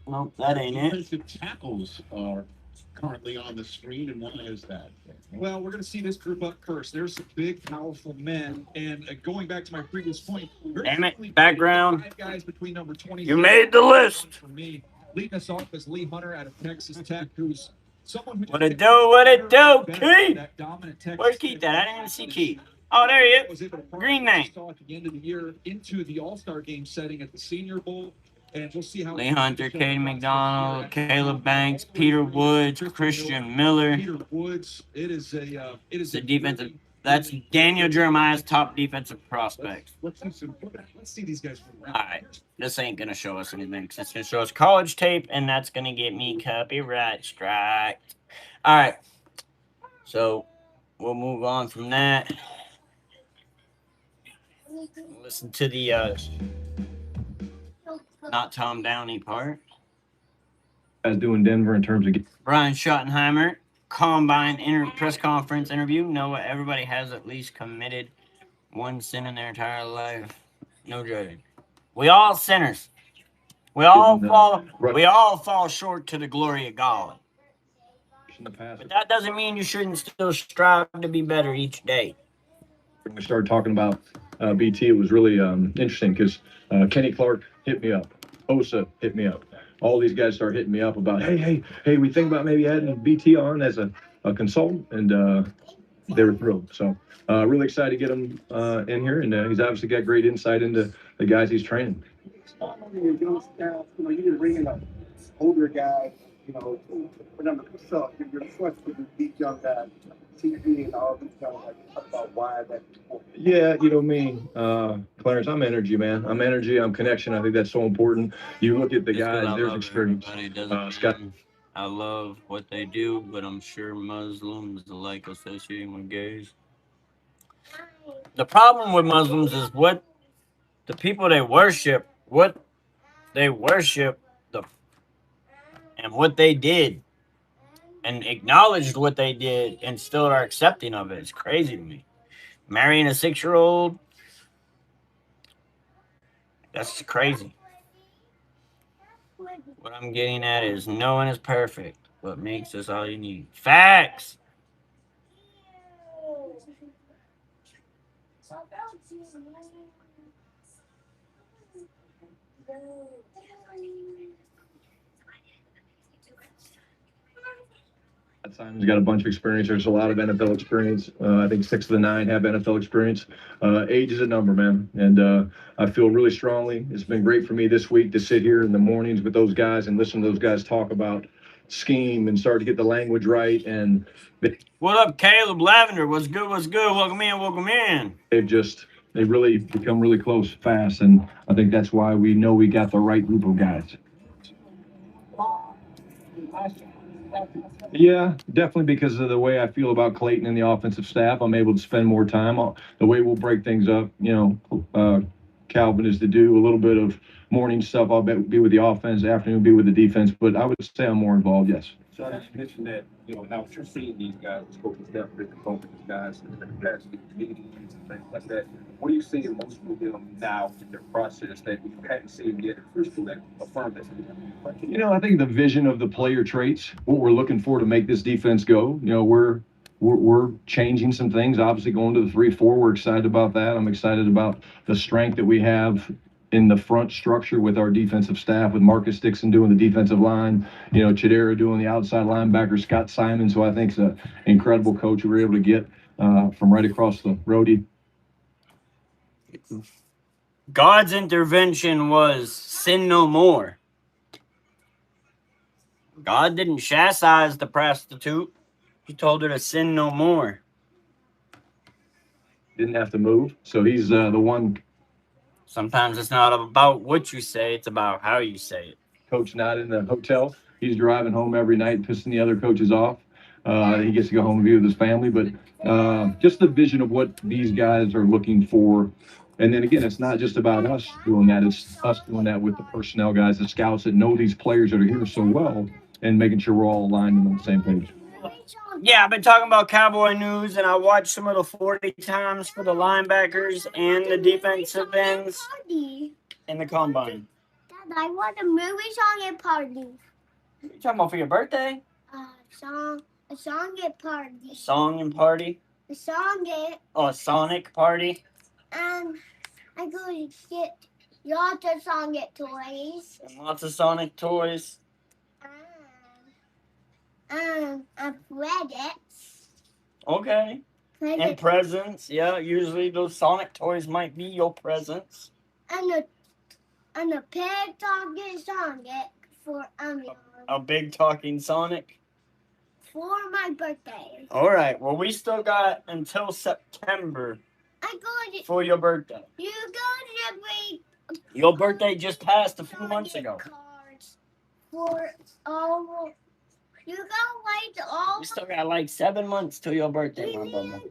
Nope, that ain't it. Defensive tackles are currently on the screen, and why is that? Well, we're going to see this group up first. There's some big, powerful men, and going back to my previous point, Damn it, background. 5 guys between number 20. You made the list. For me, leading us off is Lee Hunter out of Texas Tech, who's someone who What it do, Keith? that dominant Texas Where's Keith at? I didn't even see Keith. Oh, there he is. was able to Green name. at the end of the year into the All-Star game setting at the Senior Bowl. And we'll see how Lee Hunter, Katie McDonald, Caleb Banks, Peter Woods, Christian Miller. Peter Woods. It is The defensive. That's Daniel Jeremiah's top defensive prospects. Let's see these guys. All right, this ain't gonna show us anything. It's gonna show us college tape, and that's gonna get me copyright striked. All right, so we'll move on from that. Listen to the not Tom Downey part. Guys doing Denver in terms of Brian Schottenheimer, combine press conference interview. Noah, everybody has at least committed one sin in their entire life. No judging. We all sinners. We all fall short to the glory of God. in the past. But that doesn't mean you shouldn't still strive to be better each day. When we started talking about BT, it was really interesting because Kenny Clark hit me up. Osa hit me up. All these guys start hitting me up about, hey, we think about maybe adding BT on as a consultant, and they were thrilled. So really excited to get him in here, and he's obviously got great insight into the guys he's training. You're young staff, you can bring in an older guy, for number yourself, you're trusted these young guys, TV and all these guys, about why that's important. Yeah, me, Clarence, I'm energy, man. I'm energy, I'm connection. I think that's so important. You look at the guys, there's experience. Scott. I love what they do, but I'm sure Muslims like associating with gays. The problem with Muslims is what the people they worship, and what they did, and acknowledged what they did, and still are accepting of it. It's crazy to me. Marrying a 6-year-old, that's crazy. What I'm getting at is no one is perfect. What makes us all you need. Facts. Simon's got a bunch of experience. There's a lot of NFL experience. I think 6 of the 9 have NFL experience. Age is a number, man. And I feel really strongly. It's been great for me this week to sit here in the mornings with those guys and listen to those guys talk about scheme and start to get the language right. And What up, Caleb Lavender? What's good? What's good? Welcome in. Welcome in. they've really become really close fast. And I think that's why we know we got the right group of guys. Yeah, definitely because of the way I feel about Clayton and the offensive staff. I'm able to spend more time on the way we'll break things up. Calvin is to do a little bit of morning stuff. I'll be with the offense, afternoon be with the defense, but I would say I'm more involved, yes. So you mentioned that, now you're seeing these guys, coaches definitely coaching these guys in the past meetings and things like that. What are you seeing most of them now in their process that you hadn't seen yet? First of all, that affirm that. I think the vision of the player traits, what we're looking for to make this defense go, we're changing some things, obviously going to the 3-4. We're excited about that. I'm excited about the strength that we have in the front structure with our defensive staff, with Marcus Dixon doing the defensive line, Chidera doing the outside linebacker, Scott Simon. So I think it's an incredible coach we were able to get from right across the roadie. God's intervention was sin no more. God didn't chastise the prostitute. He told her to sin no more. Didn't have to move. So he's the one. Sometimes it's not about what you say, it's about how you say it. Coach not in the hotel. He's driving home every night, pissing the other coaches off. He gets to go home and be with his family. But just the vision of what these guys are looking for. And then again, it's not just about us doing that. It's us doing that with the personnel guys, the scouts that know these players that are here so well, and making sure we're all aligned and on the same page. Yeah, I've been talking about Cowboy news, and I watched some of the 40 times for the linebackers and the defensive ends in the combine. Dad, I want a movie song and party. What are you talking about for your birthday? A song and party. Song and party? A song and... Oh, a Sonic party? I'm going to get lots of Sonic toys. And lots of Sonic toys. Presents. Okay. And presents. Yeah, usually those Sonic toys might be your presents. And a pig talking Sonic for a big talking Sonic? For my birthday. All right. Well, we still got until September for your birthday. Your birthday just passed a few months ago. You got all. We still got like 7 months till your birthday, my brother.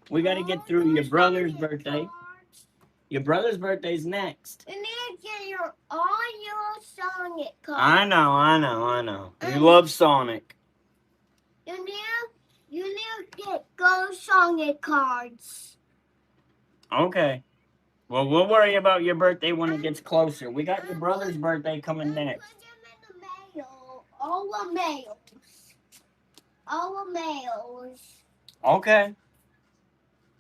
We got to get through your brother's birthday. Your brother's birthday's next. You need to get all your Sonic cards. I know. You love Sonic. You need to get those Sonic cards. Okay. Well, we'll worry about your birthday when it gets closer. We got your brother's birthday coming next. Put them in the mail. All the mails. Okay.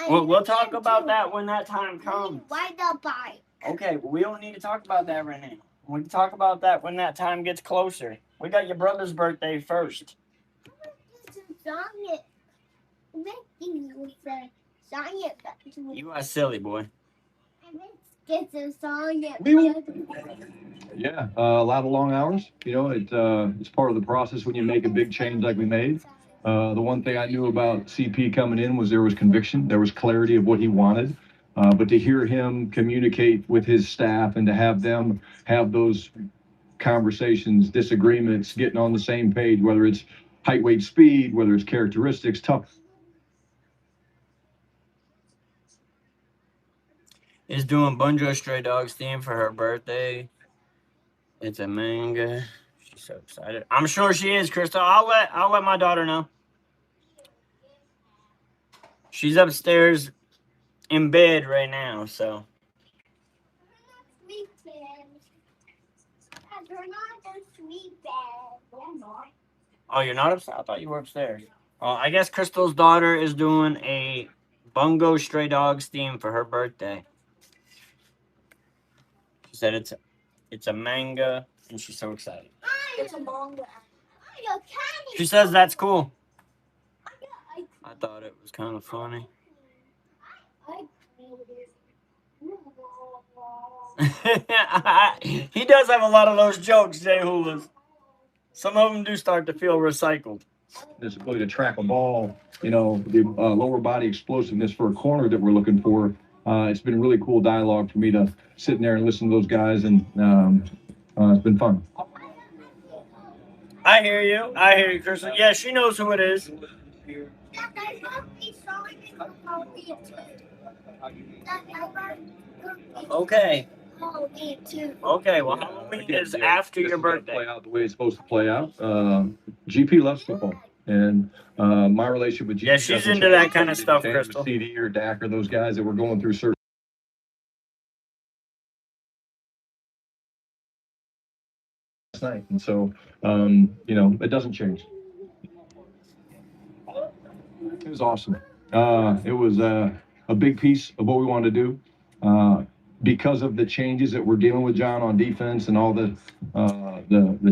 We'll talk about that when that time comes. Ride the bike. Okay, well, we don't need to talk about that right now. We can talk about that when that time gets closer. We got your brother's birthday first. You are silly, boy. Yeah, a lot of long hours. It's part of the process when you make a big change like we made. The one thing I knew about CP coming in was there was conviction, there was clarity of what he wanted. But to hear him communicate with his staff and to have them have those conversations, disagreements, getting on the same page, whether it's height, weight, speed, whether it's characteristics, tough. Is doing Bunjo Stray Dogs theme for her birthday. It's a manga. She's so excited. I'm sure she is, Crystal. I'll let my daughter know. She's upstairs in bed right now, so. Oh, you're not upstairs? I thought you were upstairs. I guess Crystal's daughter is doing a Bungo Stray Dogs theme for her birthday. She said it's a manga, and she's so excited. It's a manga. She says that's cool. I thought it was kind of funny. He does have a lot of those jokes, Jay Hulas. Some of them do start to feel recycled. This ability to track a ball, the lower body explosiveness for a corner that we're looking for. It's been really cool dialogue for me to sit in there and listen to those guys, and it's been fun. I hear you, Kristen. Yeah, she knows who it is. Okay. Okay, well, Halloween is after your birthday. Play out the way it's supposed to play out. GP loves football, and my relationship with GP. Yeah, she's into that kind of stuff, Crystal. CD or Dak or those guys that were going through certain night, and so it doesn't change. It was awesome. It was a big piece of what we wanted to do. Because of the changes that we're dealing with, John, on defense and all the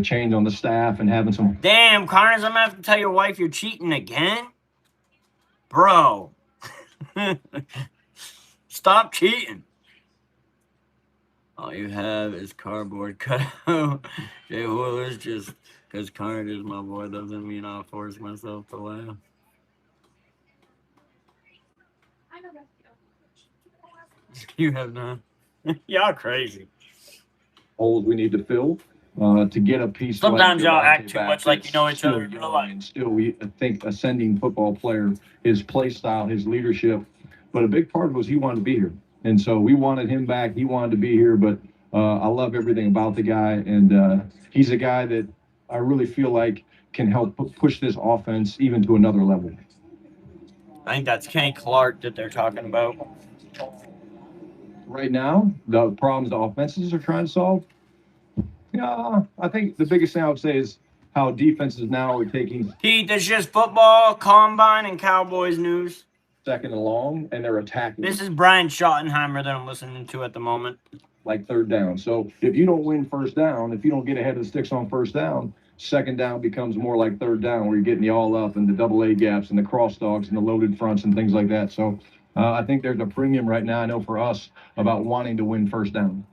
change on the staff and having some. Damn, Connors, I'm gonna have to tell your wife you're cheating again, bro. Stop cheating. All you have is cardboard cutout. Jay Willis, just because Connor is my boy doesn't mean I'll force myself to laugh. You have none. Y'all crazy. Holes we need to fill to get a piece. Sometimes like y'all act too back much like you know each other in still real young life. and still, we think ascending football player, his play style, his leadership. But a big part was he wanted to be here, and so we wanted him back. He wanted to be here, but I love everything about the guy, and he's a guy that I really feel like can help push this offense even to another level. I think that's Kenny Clark that they're talking about. Right now, the problems the offenses are trying to solve. Yeah, I think the biggest thing I would say is how defenses now are taking Pete, it's just football, combine, and Cowboys news. second and long, and they're attacking. This is Brian Schottenheimer that I'm listening to at the moment. Like third down. So if you don't win first down, if you don't get ahead of the sticks on first down, second down becomes more like third down, where you're getting the all up and the double A gaps and the cross dogs and the loaded fronts and things like that. So I think there's a premium right now, I know for us, about wanting to win first down.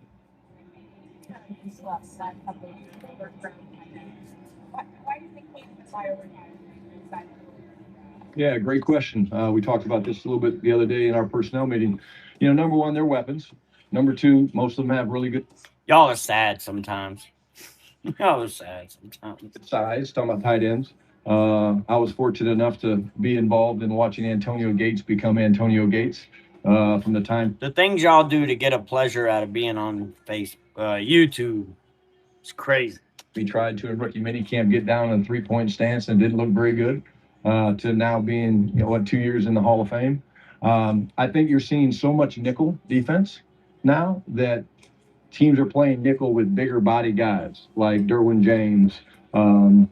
Yeah, great question. We talked about this a little bit the other day in our personnel meeting. Number one, they're weapons. Number two, most of them have really good. Y'all are sad sometimes. Y'all are sad sometimes. Size, talking about tight ends. I was fortunate enough to be involved in watching Antonio Gates become Antonio Gates from the time. The things y'all do to get a pleasure out of being on YouTube, it's crazy. He tried to in rookie minicamp get down in a three-point stance and didn't look very good. To now being 2 years in the Hall of Fame. I think you're seeing so much nickel defense now that teams are playing nickel with bigger body guys like Derwin James, the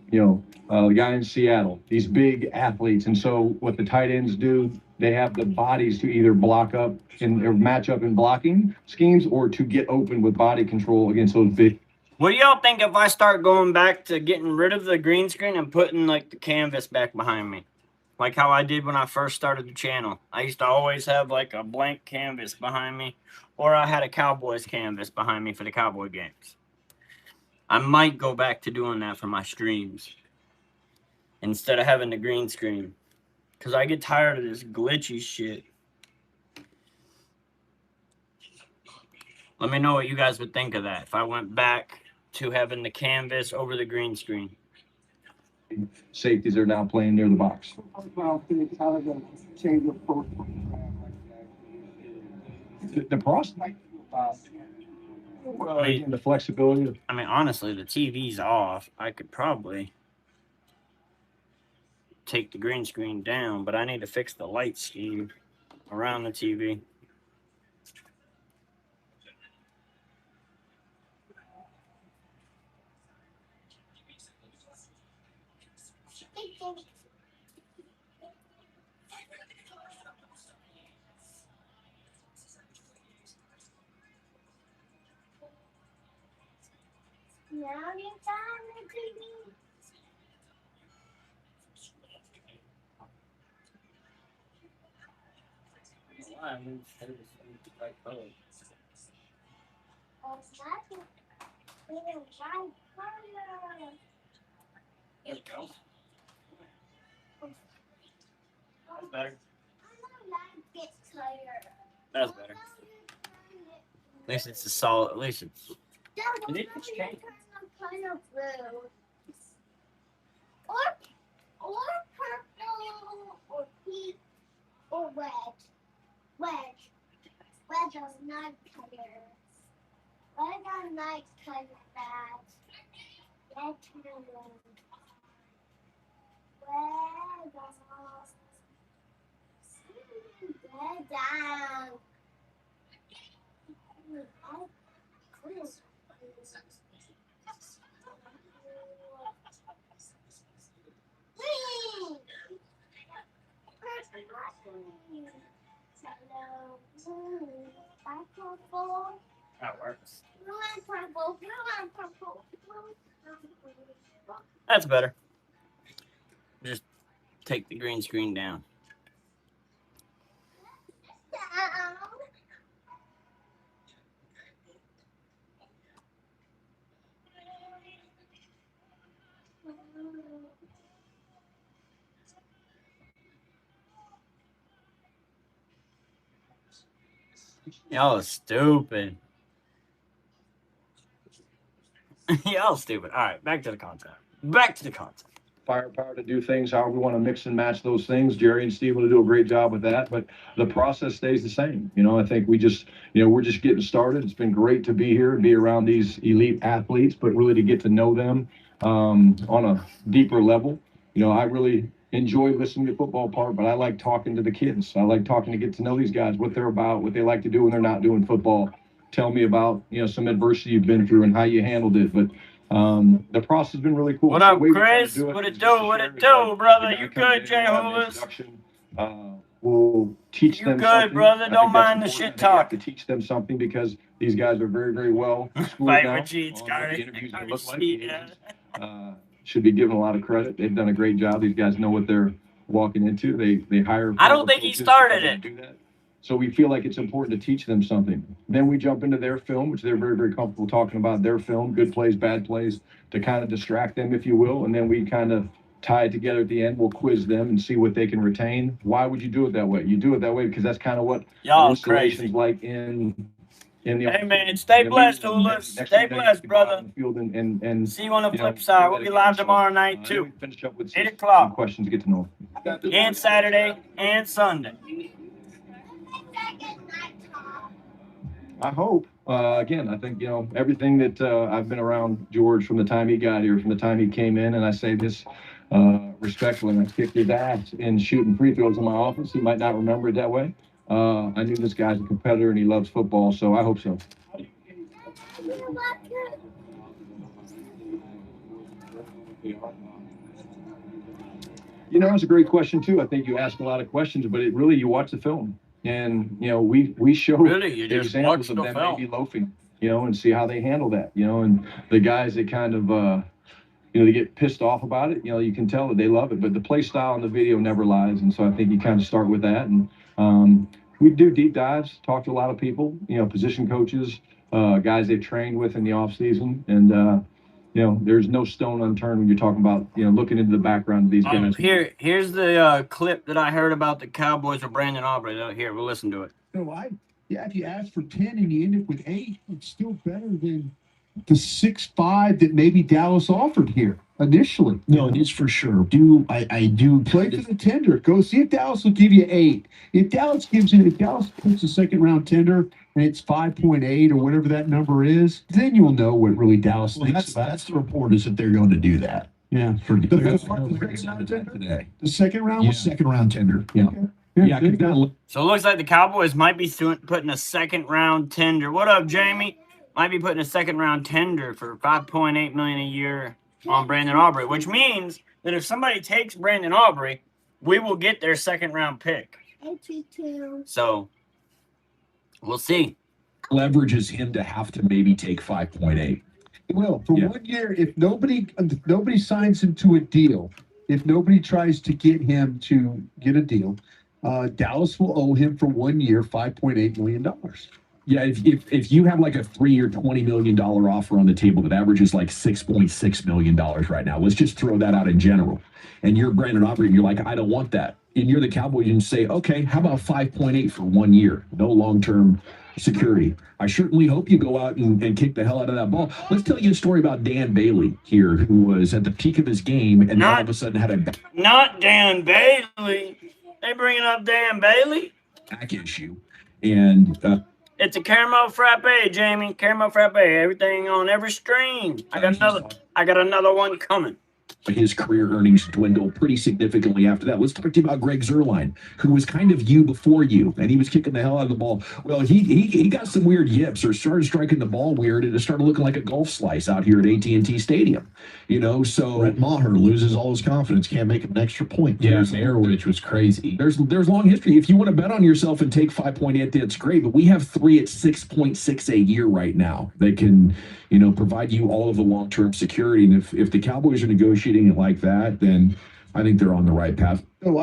guy in Seattle, these big athletes. And so what the tight ends do, they have the bodies to either block up or match up in blocking schemes or to get open with body control against those big. What do y'all think if I start going back to getting rid of the green screen and putting the canvas back behind me? Like how I did when I first started the channel. I used to always have a blank canvas behind me, or I had a Cowboys canvas behind me for the Cowboy games. I might go back to doing that for my streams instead of having the green screen, because I get tired of this glitchy shit. Let me know what you guys would think of that if I went back to having the canvas over the green screen. Safeties are now playing near the box. The process. The flexibility. I mean, honestly, the TV's off. I could probably take the green screen down, but I need to fix the light scheme around the TV. There we go. That's better. That's better. At least it's a solid. At least it's. Did it change? Or purple, or pink, or red. Red. Red are night colors. Red are night colors. Red colors. Red down. That works. That's better. Just take the green screen down. Y'all are stupid. Y'all stupid. All right, back to the content. Back to the content. Firepower to do things however we want to mix and match those things. Jerry and Steve will do a great job with that, but the process stays the same. I think we're just getting started. It's been great to be here and be around these elite athletes, but really to get to know them on a deeper level. I really enjoy listening to football part, but I like talking to the kids. I like talking to get to know these guys, what they're about, what they like to do when they're not doing football. Tell me about some adversity you've been through and how you handled it. But the process has been really cool. What up, Chris? What it do? What it do, brother? You good, Jay Hoolis? We'll teach them good, something. brother. Don't mind the shit talk. To teach them something because these guys are very, very well schooled Fight now. with cheats, The interviews they look like. Should be given a lot of credit. They've done a great job. These guys know what they're walking into. They hire. I don't think he started it. Do that. So we feel like it's important to teach them something. Then we jump into their film, which they're very, very comfortable talking about their film, good plays, bad plays, to kind of distract them, if you will. And then we kind of tie it together at the end. We'll quiz them and see what they can retain. Why would you do it that way? You do it that way because that's kind of what installation's like in the. Hey man, stay blessed, Hoolis. Stay blessed, brother. And see you on the flip side. We'll be live tomorrow night too. Finish up with 8 o'clock. Some questions to get to know. And Saturday and Sunday. I hope. Again, I think, everything that I've been around George from the time he got here, from the time he came in, and I say this respectfully, I kicked his ass in shooting free throws in my office. He might not remember it that way. I knew this guy's a competitor and he loves football, so I hope so. That's a great question, too. I think you ask a lot of questions, but you watch the film. And, we show examples of them maybe loafing, and see how they handle that, and the guys that kind of, they get pissed off about it, you can tell that they love it. But the play style in the video never lies. And so I think you kind of start with that. And we do deep dives, talk to a lot of people, position coaches, guys they've trained with in the off season. And, there's no stone unturned when you're talking about, looking into the background of these guys. Here's the clip that I heard about the Cowboys with Brandon Aubrey. Here, we'll listen to it. If you ask for 10 and you end up with 8, it's still better than the 6-5 that maybe Dallas offered here initially. No, it is for sure. I do play for the tender. Go see if Dallas will give you 8. If Dallas puts a second round tender and it's 5.8 or whatever that number is, then you'll know what really Dallas thinks about. That's the report, is that they're going to do that. Yeah, for the second round was second round tender. Yeah. Okay. So it looks like the Cowboys might be putting a second round tender. What up, Jamie? Might be putting a second round tender for $5.8 million a year on Brandon Aubrey, which means that if somebody takes Brandon Aubrey, we will get their second round pick. So we'll see. Leverages him to have to maybe take 5.8. Well, for 1 year, if nobody signs him to a deal, if nobody tries to get him to get a deal, Dallas will owe him for 1 year $5.8 million. Yeah, if you have like a 3-year, $20 million offer on the table that averages like $6.6 million right now, let's just throw that out in general. And you're Brandon Aubrey, and you're like, I don't want that. And you're the Cowboys, and you say, okay, how about 5.8 for 1 year? No long-term security. I certainly hope you go out and kick the hell out of that ball. Let's tell you a story about Dan Bailey here, who was at the peak of his game, and now all of a sudden had a Not Dan Bailey. They bringing up Dan Bailey? back issue. And It's a caramel frappe, Jamie. Caramel frappe. Everything on every stream. I got another one coming. his career earnings dwindled pretty significantly after that. Let's talk to you about Greg Zuerlein, who was kind of you before you, and he was kicking the hell out of the ball. Well, he got some weird yips or started striking the ball weird, and it started looking like a golf slice out here at AT&T Stadium. You know, so Brett Maher loses all his confidence, can't make an extra point. Yeah, There's an error, which was crazy. There's long history. If you want to bet on yourself and take 5.8, that's great. But we have 3 at 6.6 a year right now. They can, you know, provide you all of the long-term security. And if the Cowboys are negotiating it like that, then I think they're on the right path. So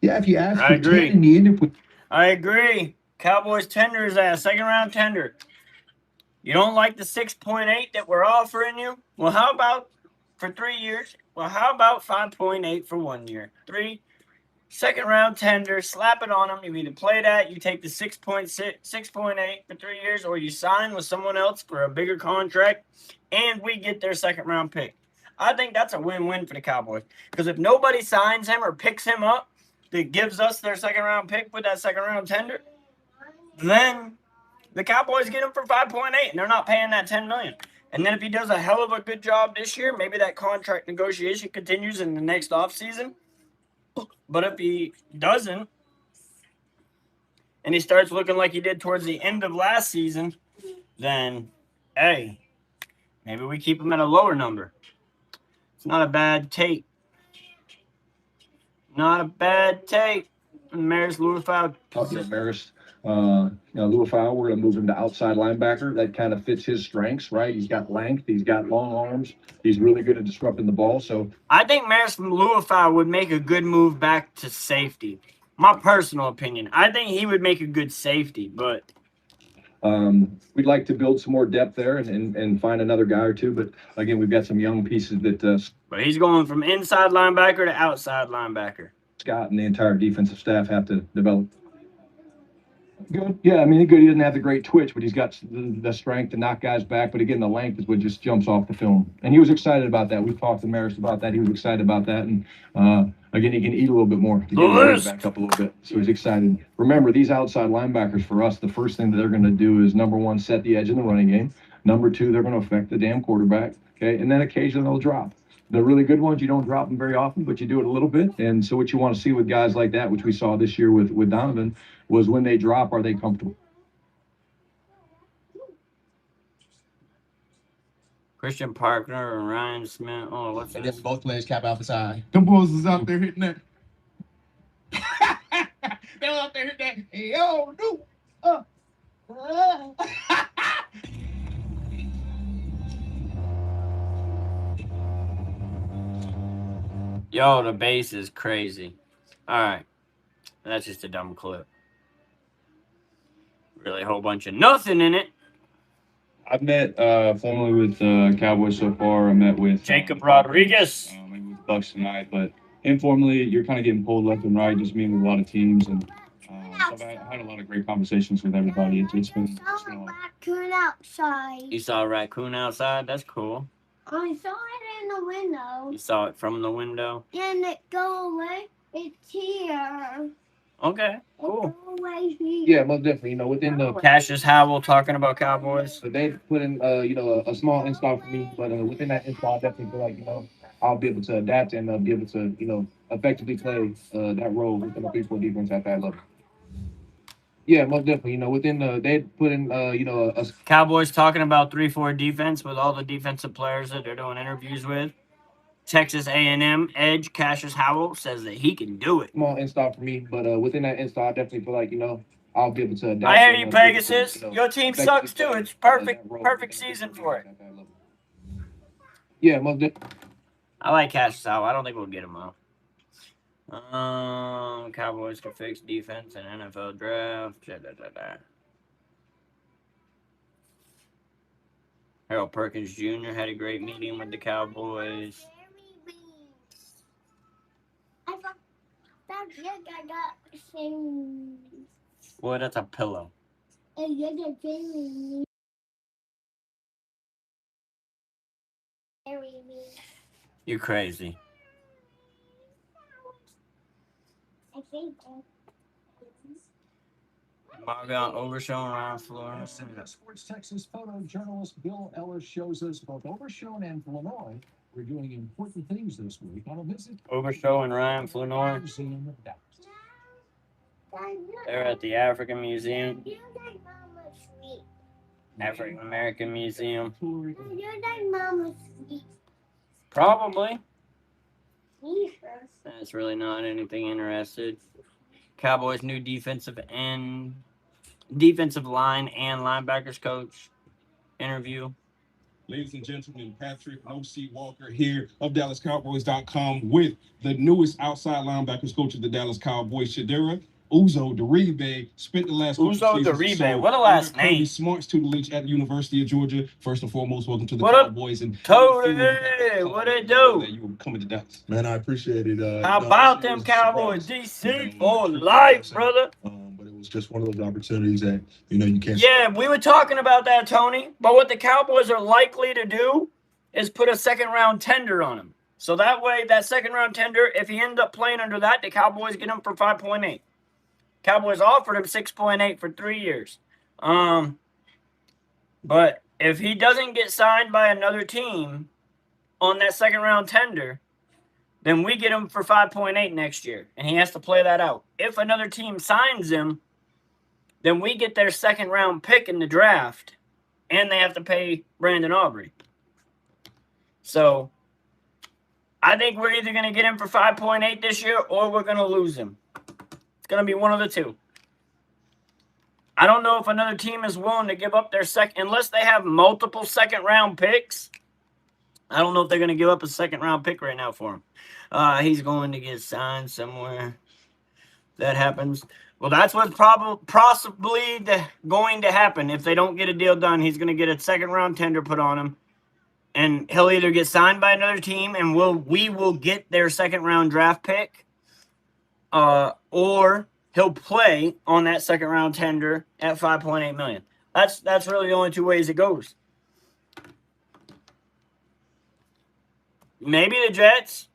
if you ask I for agree. 10 and you end up with I agree. Cowboys tender is a second round tender. You don't like the 6.8 that we're offering you? Well, how about for 3 years? Well, how about 5.8 for 1 year? 3 second round tender, slap it on them. You either play that, you take the 6.8 for 3 years, or you sign with someone else for a bigger contract, and we get their second round pick. I think that's a win-win for the Cowboys. Because if nobody signs him or picks him up that gives us their second round pick with that second round tender, then the Cowboys get him for 5.8, and they're not paying that $10 million. And then if he does a hell of a good job this year, maybe that contract negotiation continues in the next offseason. But if he doesn't, and he starts looking like he did towards the end of last season, then, hey, maybe we keep him at a lower number. It's not a bad take. Not a bad take. Maris Luafau. Maris, Luafau, we're going to move him to outside linebacker. That kind of fits his strengths, right? He's got length. He's got long arms. He's really good at disrupting the ball. So I think Maris Luafau would make a good move back to safety. My personal opinion. I think he would make a good safety, but we'd like to build some more depth there and find another guy or two. But again, we've got some young pieces that but he's going from inside linebacker to outside linebacker. Scott and the entire defensive staff have to develop. Good. Yeah, I mean, good. He doesn't have the great twitch, but he's got the strength to knock guys back. But again, the length is what just jumps off the film. And he was excited about that. We talked to Maris about that. He was excited about that. And again, he can eat a little bit more to get his back up a little bit. So he's excited. Remember, these outside linebackers for us, the first thing that they're going to do is, number one, set the edge in the running game. Number two, they're going to affect the damn quarterback. Okay, and then occasionally they'll drop. The really good ones, you don't drop them very often, but you do it a little bit. And so what you want to see with guys like that, which we saw this year with Donovan, was when they drop, are they comfortable? Christian Parker and Ryan Smith. Oh, what's And this? then both players cap out the side. Them boys is out there hitting that. They were out there hitting that. Hey, yo, no. Yo, the bass is crazy. All right. That's just a dumb clip. Really a whole bunch of nothing in it. I've met formally with Cowboys so far. I met with Jacob Rodriguez. Maybe with Bucks tonight, but informally, you're kind of getting pulled left and right, just meeting with a lot of teams, and so I've had a lot of great conversations with everybody. It's been Raccoon outside. You saw a raccoon outside? That's cool. I saw it in the window. You saw it from the window? And it go away. It's here. Okay, cool. Go away here. Yeah, most definitely. You know, within the Cassius Howell talking about Cowboys. So they put in, a small install for me, but within that install, I definitely feel like, I'll be able to adapt and be able to, effectively play that role within the 3-4 defense at that level. Yeah, most definitely. Within they put in, a Cowboys talking about 3-4 defense with all the defensive players that they're doing interviews with. Texas A&M edge Cassius Howell says that he can do it. small install for me, but within that install, I definitely feel like, I'll be able to adapt. I hear you, and, Pegasus. Your team effectively sucks too. play, It's perfect, that role perfect within the season 3-4 for it. defense at that level. Yeah, most definitely. I like Cassius Howell. I don't think we'll get him though. Cowboys can fix defense in NFL draft. Harold Perkins Jr. had a great meeting with the Cowboys. I thought that I got some. Boy, that's a pillow. You're crazy. I think. Margon Overshown around Florida. Sports Texas photojournalist Bill Ellis shows us both Overshown and Illinois were doing important things this week on a visit. Overshow and Ryan Flournoy. Museum of Dallas. They're at the African Museum. African American Museum. Probably. That's really not anything interested. Cowboys' new defensive line and linebackers coach interview. Ladies and gentlemen, Patrick O.C. Walker here of DallasCowboys.com with the newest outside linebackers coach of the Dallas Cowboys, Shadera Uzo Daribe. Spent the last Uzo Daribe, what a last name. Smarts tutelage at the University of Georgia. First and foremost, welcome to the What up, Cowboys. And Tony? What they do? that you were coming to Dallas. Man, I appreciate it. How about them Cowboys? DC for life, brother. But it was just one of those opportunities that, you can't. Yeah, we were talking about that, Tony. But what the Cowboys are likely to do is put a second-round tender on him. So that way, that second-round tender, if he ends up playing under that, the Cowboys get him for 5.8. Cowboys offered him 6.8 for 3 years. But if he doesn't get signed by another team on that second-round tender, then we get him for 5.8 next year, and he has to play that out. If another team signs him, then we get their second-round pick in the draft, and they have to pay Brandon Aubrey. So I think we're either going to get him for 5.8 this year, or we're going to lose him. It's going to be one of the two. I don't know if another team is willing to give up their second, unless they have multiple second-round picks. I don't know if they're going to give up a second-round pick right now for him. He's going to get signed somewhere. That happens. Well, that's what's possibly going to happen. If they don't get a deal done, he's going to get a second-round tender put on him. And he'll either get signed by another team, and we will get their second-round draft pick, or he'll play on that second-round tender at $5.8 million. That's really the only two ways it goes. Maybe the Jets.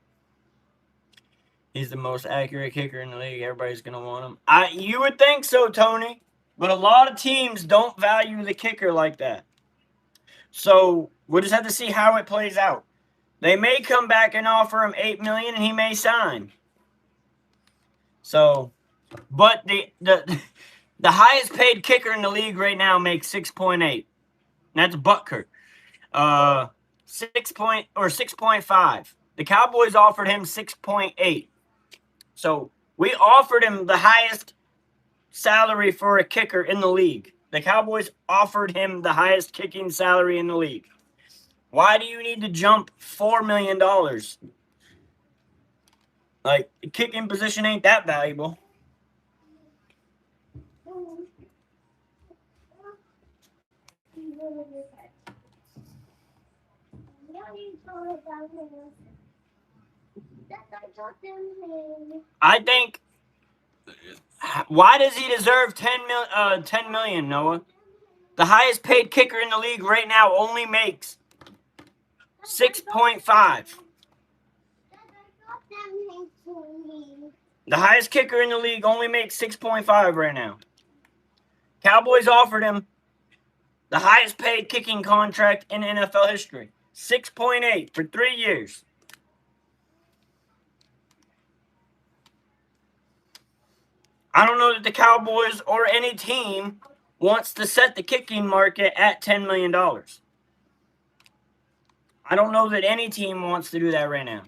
He's the most accurate kicker in the league. Everybody's going to want him. You would think so, Tony. But a lot of teams don't value the kicker like that. So we'll just have to see how it plays out. They may come back and offer him $8 million, and he may sign. So, but the highest paid kicker in the league right now makes 6.8. That's Butker. 6.5. The Cowboys offered him 6.8. So we offered him the highest salary for a kicker in the league. The Cowboys offered him the highest kicking salary in the league. Why do you need to jump $4 million? Like, the kicking position ain't that valuable. I think, why does he deserve $10 million, Noah? The highest paid kicker in the league right now only makes 6.5. The highest kicker in the league only makes 6.5 right now. Cowboys offered him the highest paid kicking contract in NFL history. 6.8 for 3 years. I don't know that the Cowboys or any team wants to set the kicking market at $10 million. I don't know that any team wants to do that right now.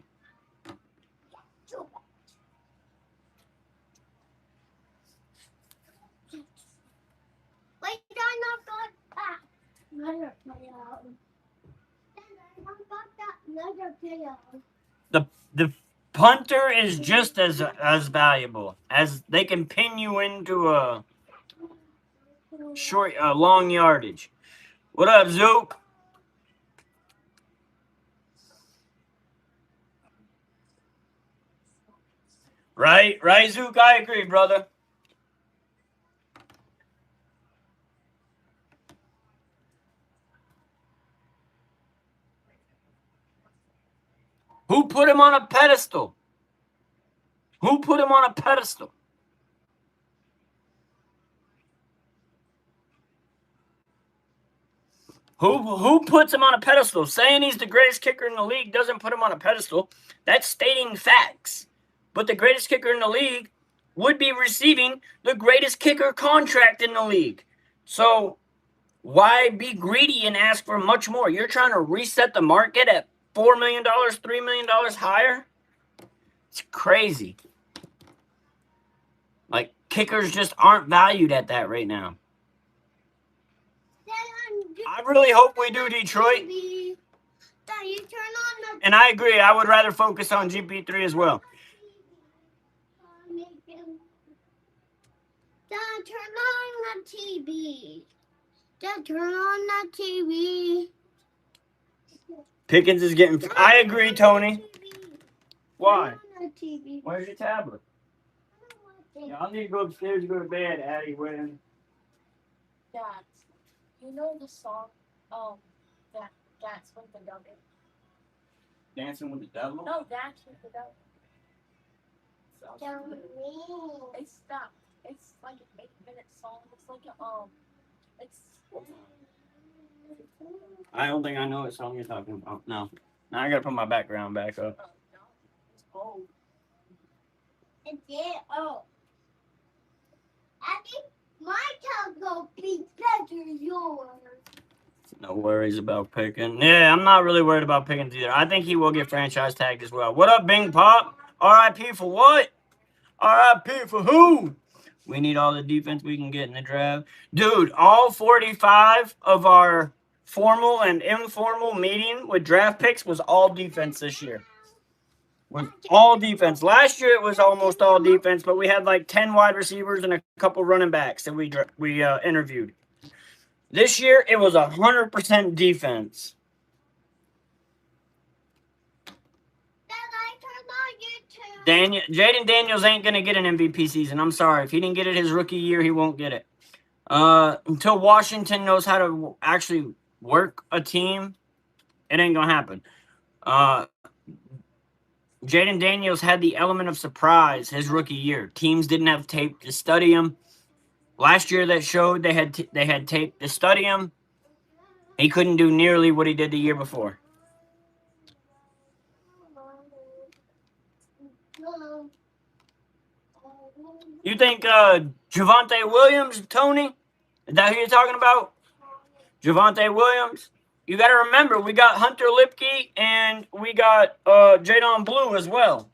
The punter is just as valuable as they can pin you into a long yardage. What up, Zook? Right, Zook. I agree, brother. Who put him on a pedestal? Who put him on a pedestal? Who puts him on a pedestal? Saying he's the greatest kicker in the league doesn't put him on a pedestal. That's stating facts. But the greatest kicker in the league would be receiving the greatest kicker contract in the league. So why be greedy and ask for much more? You're trying to reset the market at $4 million, $3 million higher? It's crazy. Like, kickers just aren't valued at that right now. I really hope we do, Detroit. And I agree. I would rather focus on GP3 as well. Dad, turn on the TV. Dad, turn on the TV. Pickens is getting... I agree, Tony. Why? Where's your tablet? Yeah, I'll need to go upstairs to go to bed, Addie. When? Dad, you know the song, Dance with the Devil? Dancing with the Devil? No, Dance with the Devil. It's not. It's like an 8-minute song. It's like I don't think I know what song you're talking about. No. Now I gotta put my background back up. It's old. It's it. Oh. I think my telescope is better than yours. No worries about Pickens. Yeah, I'm not really worried about Pickens either. I think he will get franchise tagged as well. What up, Bing Pop? RIP for what? RIP for who? We need all the defense we can get in the draft. Dude, all 45 of our formal and informal meeting with draft picks was all defense this year. Was all defense. Last year it was almost all defense, but we had like 10 wide receivers and a couple running backs that we interviewed. This year it was 100% defense. Jaden Daniels ain't gonna get an MVP season. I'm sorry. If he didn't get it his rookie year, he won't get it. Until Washington knows how to actually work a team, it ain't gonna happen. Jaden Daniels had the element of surprise his rookie year. Teams didn't have tape to study him. Last year that showed they had tape to study him. He couldn't do nearly what he did the year before. You think Javonte Williams, Tony? Is that who you're talking about? Javonte Williams? You got to remember, we got Hunter Lipke and we got Jadon Blue as well.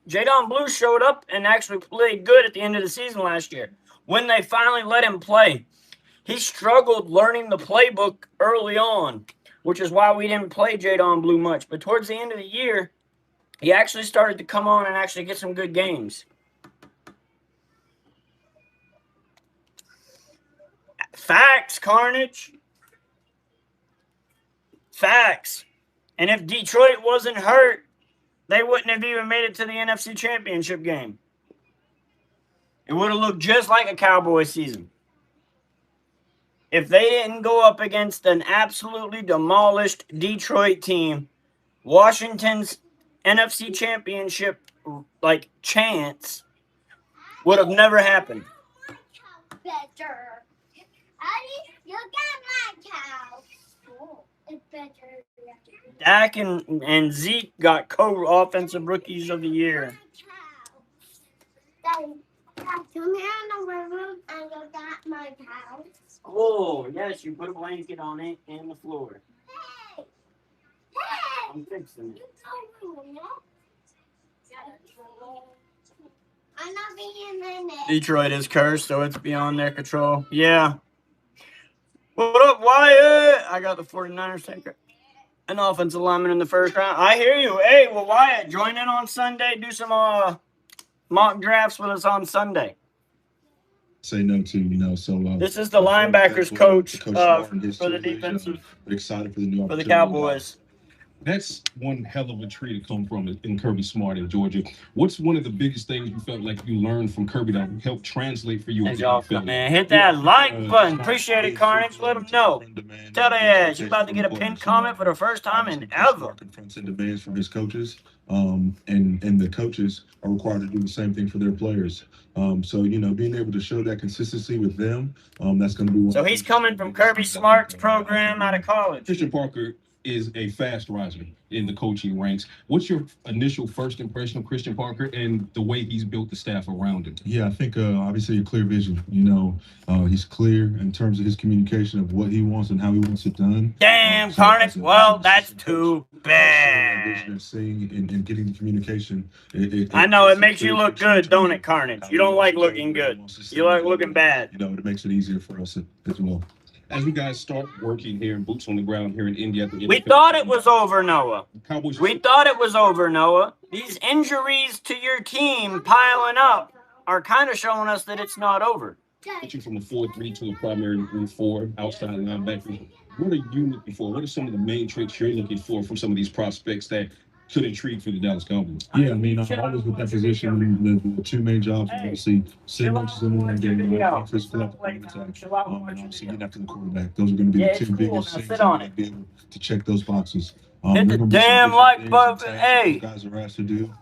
Jadon Blue showed up and actually played good at the end of the season last year. When they finally let him play, he struggled learning the playbook early on, which is why we didn't play Jadon Blue much. But towards the end of the year, he actually started to come on and actually get some good games. Facts, Carnage. Facts. And if Detroit wasn't hurt, they wouldn't have even made it to the NFC Championship game. It would have looked just like a Cowboys season. If they didn't go up against an absolutely demolished Detroit team, Washington's NFC Championship chance would have never happened. Better. Addy, you got my cow. It's better. Dak and Zeke got co-offensive rookies of the year. Daddy, come here in the room and you got my cow. Oh, yes, you put a blanket on it and the floor. Hey! Hey! I'm fixing it. I'm not being in it. Detroit is cursed, so it's beyond their control. Yeah. What up, Wyatt? I got the 49ers taker. an offensive lineman in the first round. I hear you. Hey, well, Wyatt, join in on Sunday. Do some mock drafts with us on Sunday. Say no to, so This is the linebackers coach for the defensive. defensive Excited for the new for the opportunity. Cowboys. That's one hell of a tree to come from in Kirby Smart in Georgia. What's one of the biggest things you felt like you learned from Kirby that helped translate for you? As y'all come in, hit that like button. Appreciate it, Carnage. Let them know. Tell their ass you're about to get a pinned comment for the first time in ever. Confronts and demands from his coaches, and the coaches are required to do the same thing for their players. So being able to show that consistency with them, that's going to be. So he's coming from Kirby Smart's program out of college. Christian Parker is a fast riser in the coaching ranks. What's your initial first impression of Christian Parker and the way he's built the staff around him? Yeah, I think obviously a clear vision. He's clear in terms of his communication of what he wants and how he wants it done. Damn, Carnage. Well, that's too bad. Seeing and getting the communication. I know it makes you look good, don't it, Carnage? You don't like looking good. You like looking bad. It makes it easier for us as well. As you guys start working here and boots on the ground here in India, we thought it was over, Noah. Cowboys. We thought it was over, Noah. These injuries to your team piling up are kind of showing us that it's not over. Switching from a 4-3 to a primary 3-4 outside linebacker. What are you looking for? What are some of the main traits you're looking for from some of these prospects that could intrigue for the Dallas Cowboys? Yeah, I mean, I'm always with that position. The two main jobs, obviously, 7 inches in the line game, physical attack, and obviously getting after the quarterback. Those are going to be the two biggest things to be able to check those boxes. Hit the damn like button, hey! Guys are asked to do.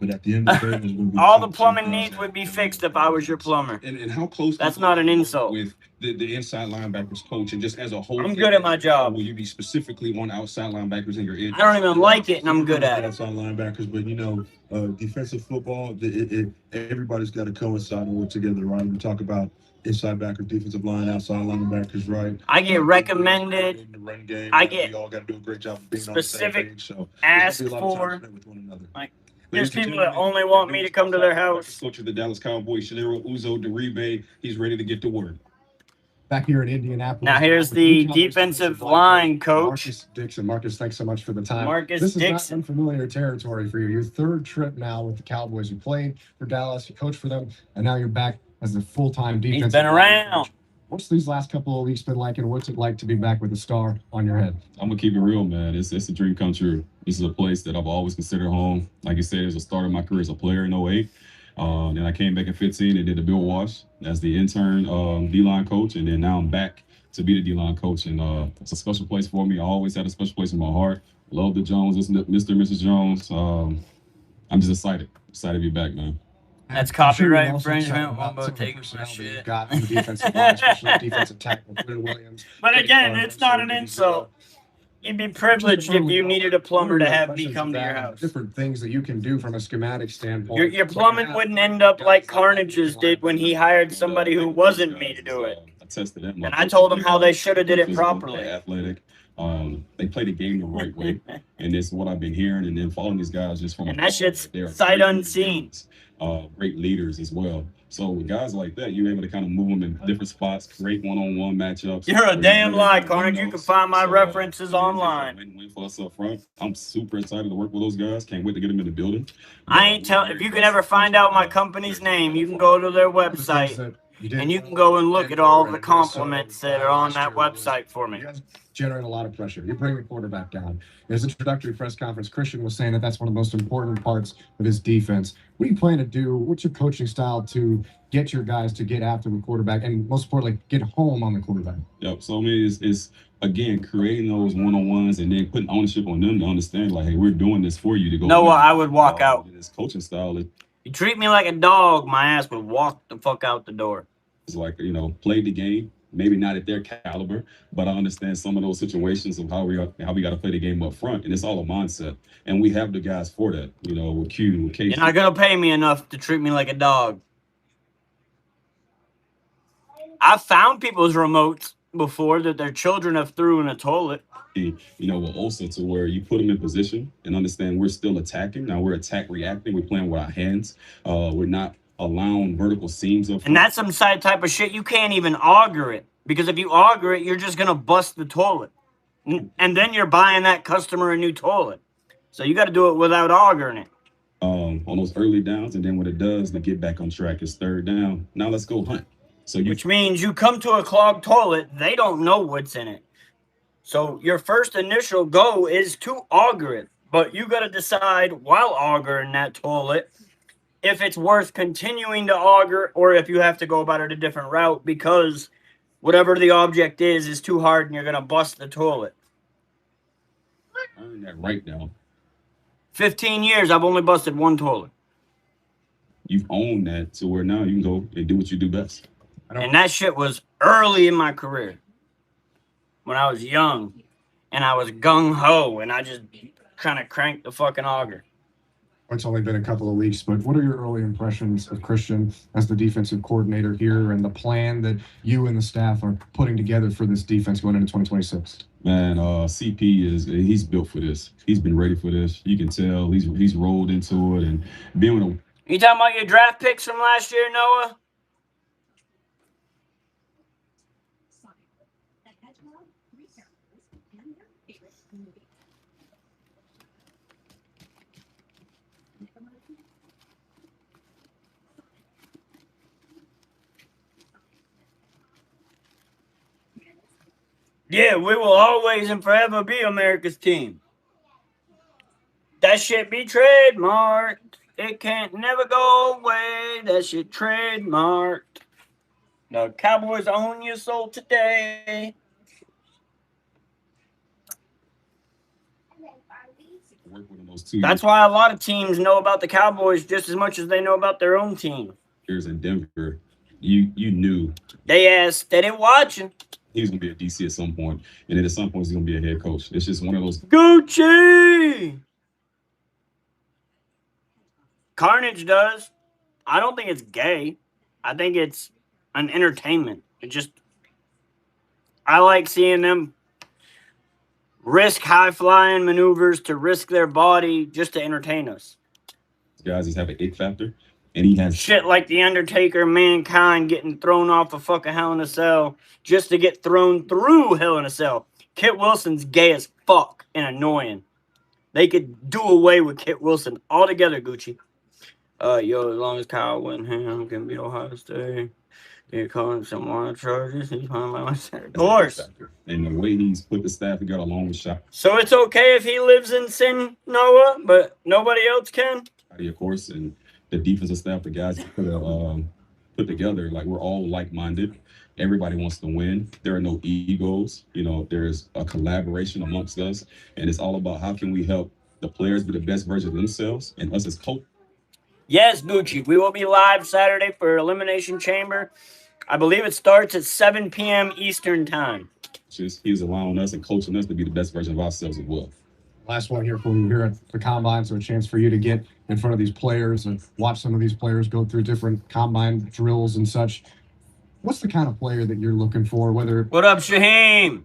But at the end of the day, there's going to be all the plumbing needs would be fixed if I was your plumber. And how close? That's not an insult. With the inside linebackers coach and just as a whole. I'm good at my job. Will you be specifically on outside linebackers in your edge? I don't even like it, and I'm good at it. Outside linebackers, but defensive football, everybody's got to coincide and work together, right? We talk about inside backers, defensive line, outside linebackers, right? I get recommended. In the run game, I get. We all got to do a great job of being specific. On the same page, so ask for. Like, there's people that only want me to come to their house. Coach of the Dallas Cowboys, Shadero Uzo Deribe, he's ready to get to work. Back here in Indianapolis. Now here's the defensive line coach. Marcus Dixon. Marcus, thanks so much for the time. Marcus this is Dixon. Not unfamiliar territory for you. Your third trip now with the Cowboys. You played for Dallas, you coached for them, and now you're back as the full-time defensive. He's been around. Coach. What's these last couple of weeks been like, and what's it like to be back with a star on your head? I'm gonna keep it real, man. It's a dream come true. This is a place that I've always considered home. Like you said, it was a start of my career as a player in 08. Then I came back in 15 and did the Bill Wash as the intern D-line coach, and then now I'm back to be the D-line coach. And it's a special place for me. I always had a special place in my heart. Love the Jones, Mr. and Mrs. Jones. I'm just excited to be back, man. That's copyright infringement. Wombo taking my shit. Got the defensive line, especially defensive tackle Quinn Williams. But again, it's not an insult. You'd be privileged if you needed a plumber to have me come to your house. Different things that you can do from a schematic standpoint. Your plumbing wouldn't end up like Carnage's did when he hired somebody who wasn't me to do it. I tested them. And I told them how they should have did it properly. Athletic. They play the game the right way, and this is what I've been hearing. And then following these guys just from and that shit's sight unseen. Great leaders as well. So with guys like that, you're able to kind of move them in different spots, create one-on-one matchups. You're a damn lie, Carnage. You can find my references online. Win for us up front. I'm super excited to work with those guys. Can't wait to get them in the building. I ain't telling. If you can ever find out my company's name, you can go to their website and you can go and look at all the compliments that are on that website for me. Generate a lot of pressure. You bring the quarterback down. In his introductory press conference, Christian was saying that that's one of the most important parts of his defense. What do you plan to do? What's your coaching style to get your guys to get after the quarterback and most importantly, get home on the quarterback? Yep. So I mean, it's again creating those one-on-ones and then putting ownership on them to understand, like, hey, we're doing this for you to go. Noah, I would walk out. This coaching style. You treat me like a dog, my ass would walk the fuck out the door. It's like, play the game. Maybe not at their caliber, but I understand some of those situations of how we got to play the game up front, and it's all a mindset. And we have the guys for that, with Q, with Casey. You're not gonna pay me enough to treat me like a dog. I've found people's remotes before that their children have threw in a toilet. With Osa, to where you put them in position and understand we're still attacking. Now we're attack reacting. We're playing with our hands. We're not allowing vertical seams of. And that's some side type of shit. You can't even auger it, because if you auger it, you're just gonna bust the toilet. And then you're buying that customer a new toilet. So you got to do it without augering it. On those early downs, and then what it does to get back on track is third down. Now let's go hunt. Which means you come to a clogged toilet, they don't know what's in it. So your first initial go is to auger it, but you got to decide while augering that toilet if it's worth continuing to auger or if you have to go about it a different route because whatever the object is too hard and you're going to bust the toilet. Earn that right now. 15 years, I've only busted one toilet. You've owned that to where now you can go and do what you do best. And that shit was early in my career. When I was young and I was gung-ho and I just kind of cranked the fucking auger. It's only been a couple of weeks, but what are your early impressions of Christian as the defensive coordinator here and the plan that you and the staff are putting together for this defense going into 2026? Man, CP he's built for this. He's been ready for this. You can tell he's rolled into it and being with a. You talking about your draft picks from last year, Noah? Yeah, we will always and forever be America's team. That shit be trademarked. It can't never go away. That shit trademarked. The Cowboys own your soul today. That's why a lot of teams know about the Cowboys just as much as they know about their own team. Here's in Denver, you knew they ass steady watching. He was gonna be a DC at some point, and then at some point he's gonna be a head coach. It's just one of those. Gucci. Carnage does. I don't think it's gay. I think it's an entertainment. I like seeing them risk high-flying maneuvers to risk their body just to entertain us. Guys just have an it factor, and he has shit like The Undertaker, Mankind getting thrown off a fucking Hell in a Cell just to get thrown through Hell in a Cell. Kit Wilson's gay as fuck and annoying. They could do away with Kit Wilson altogether, Gucci. As long as Kyle Whittingham can beat Ohio State. They're calling some wild charges. He's playing by myself. Of course. And the way he's put the staff together along with shot. So it's okay if he lives in sin, Noah, but nobody else can? Of course, and the defensive staff, the guys put together, like we're all like-minded. Everybody wants to win. There are no egos. There's a collaboration amongst us, and it's all about how can we help the players be the best version of themselves and us as coaches. Yes, Gucci. We will be live Saturday for Elimination Chamber. I believe it starts at 7 p.m. Eastern Time. He's allowing us and coaching us to be the best version of ourselves as well. Last one here for you here at the Combine, so a chance for you to get in front of these players and watch some of these players go through different Combine drills and such. What's the kind of player that you're looking for? What up, Shaheem?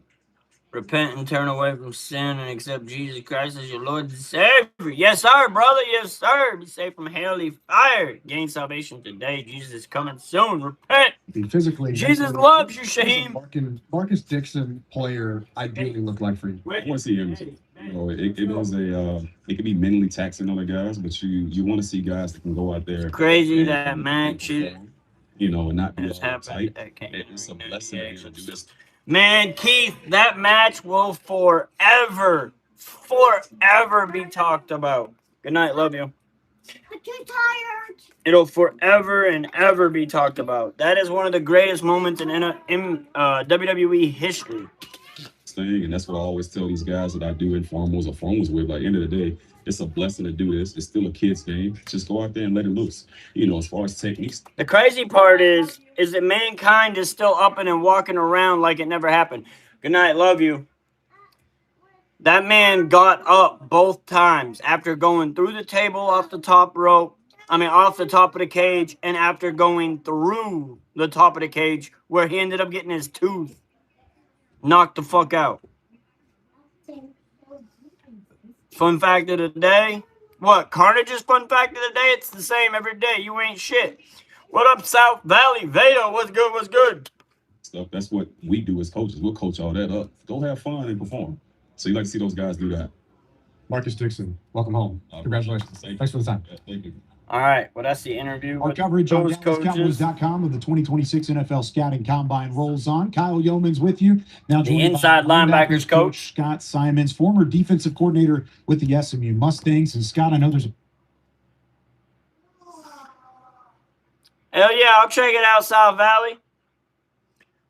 Repent and turn away from sin and accept Jesus Christ as your Lord and Savior. Yes, sir, brother. Yes, sir. Be saved from hell, fire. Gain salvation today. Jesus is coming soon. Repent. Physically, Jesus loves you, Shaheem. Marcus Dixon player ideally look like for you? I want to see him. It can be mentally taxing on the guys, but you want to see guys that can go out there. It's crazy that match shit. And not be all tight. It's a blessing to be able to do this. Man, Keith, that match will forever be talked about. Good night, love you. I'm too tired. It'll forever and ever be talked about. That is one of the greatest moments in WWE history. And that's what I always tell these guys that I do informals or formals with. Like, end of the day, it's a blessing to do this. It's still a kid's game. Just go out there and let it loose. As far as techniques. The crazy part is that Mankind is still up and walking around like it never happened. Good night, love you. That man got up both times after going through the table off the top of the cage, and after going through the top of the cage where he ended up getting his tooth knocked the fuck out. Fun fact of the day. What? Carnage's fun fact of the day? It's the same every day. You ain't shit. What up, South Valley? Veda, what's good? What's good? Stuff. That's what we do as coaches. We'll coach all that up. Go have fun and perform. So you like to see those guys do that. Marcus Dixon, welcome home. Congratulations. Thanks for the time. Thank you. All right. Well, that's the interview. Our with coverage on those coaches. DallasCowboys.com of the 2026 NFL Scouting Combine rolls on. Kyle Yeoman's with you. Now The joined inside by linebackers coach, Scott Simons, former defensive coordinator with the SMU Mustangs. And Scott, I know there's a Hell yeah, I'll check it out, South Valley.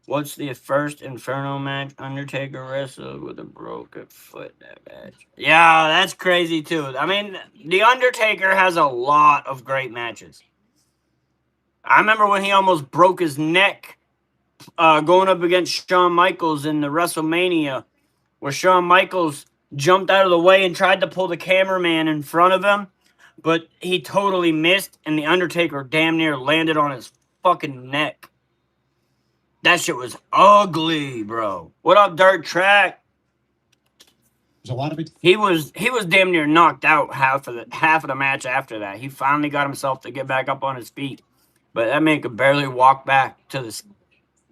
What's the first Inferno match? Undertaker wrestled with a broken foot that match. Yeah, that's crazy too. I mean, The Undertaker has a lot of great matches. I remember when he almost broke his neck going up against Shawn Michaels in the WrestleMania, where Shawn Michaels jumped out of the way and tried to pull the cameraman in front of him, but he totally missed, and The Undertaker damn near landed on his fucking neck. That shit was ugly, bro. What up, Dirt Track? There's a lot of it. He was damn near knocked out half of the match after that. He finally got himself to get back up on his feet, but that man could barely walk back to the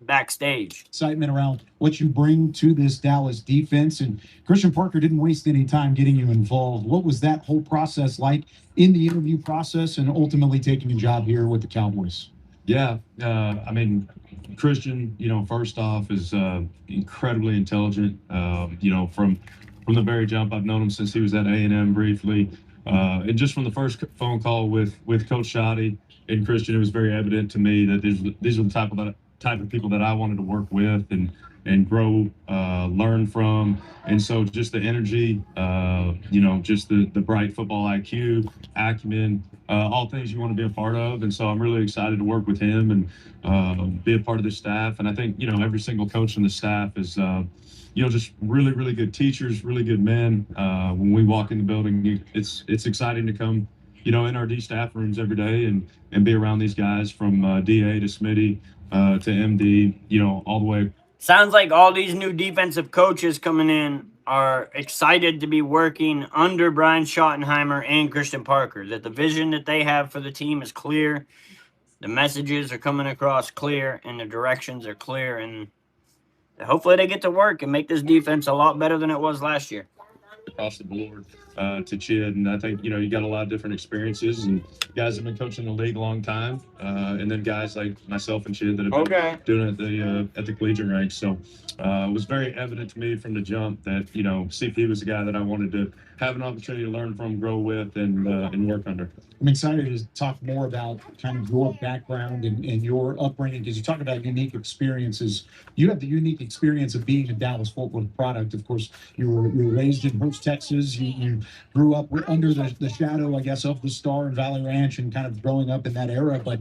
backstage. Excitement around what you bring to this Dallas defense, and Christian Parker didn't waste any time getting you involved. What was that whole process like in the interview process and ultimately taking a job here with the Cowboys? Yeah, I mean, Christian, first off, is incredibly intelligent. From the very jump, I've known him since he was at A&M briefly, and just from the first phone call with Coach Shoddy and Christian, it was very evident to me that these are the type of people that I wanted to work with and grow, learn from. And so just the energy, just the bright football IQ, acumen, all things you want to be a part of. And so I'm really excited to work with him and be a part of the staff. And I think, every single coach on the staff is, just really, really good teachers, really good men. When we walk in the building, it's exciting to come, in our D staff rooms every day and be around these guys from DA to Smitty to MD, all the way. Sounds like all these new defensive coaches coming in are excited to be working under Brian Schottenheimer and Christian Parker. That the vision that they have for the team is clear, the messages are coming across clear, and the directions are clear. And hopefully they get to work and make this defense a lot better than it was last year. Across the board to Chid, and I think you got a lot of different experiences and guys have been coaching the league a long time, and then guys like myself and Chid that have been doing it at the collegiate ranks. So it was very evident to me from the jump that CP was the guy that I wanted to have an opportunity to learn from, grow with, and work under. I'm excited to talk more about kind of your background and your upbringing, because you talk about unique experiences. You have the unique experience of being a Dallas-Fort Worth product. Of course, you were raised in Hurst, Texas. You grew up under the shadow, I guess, of the Star and Valley Ranch and kind of growing up in that era. But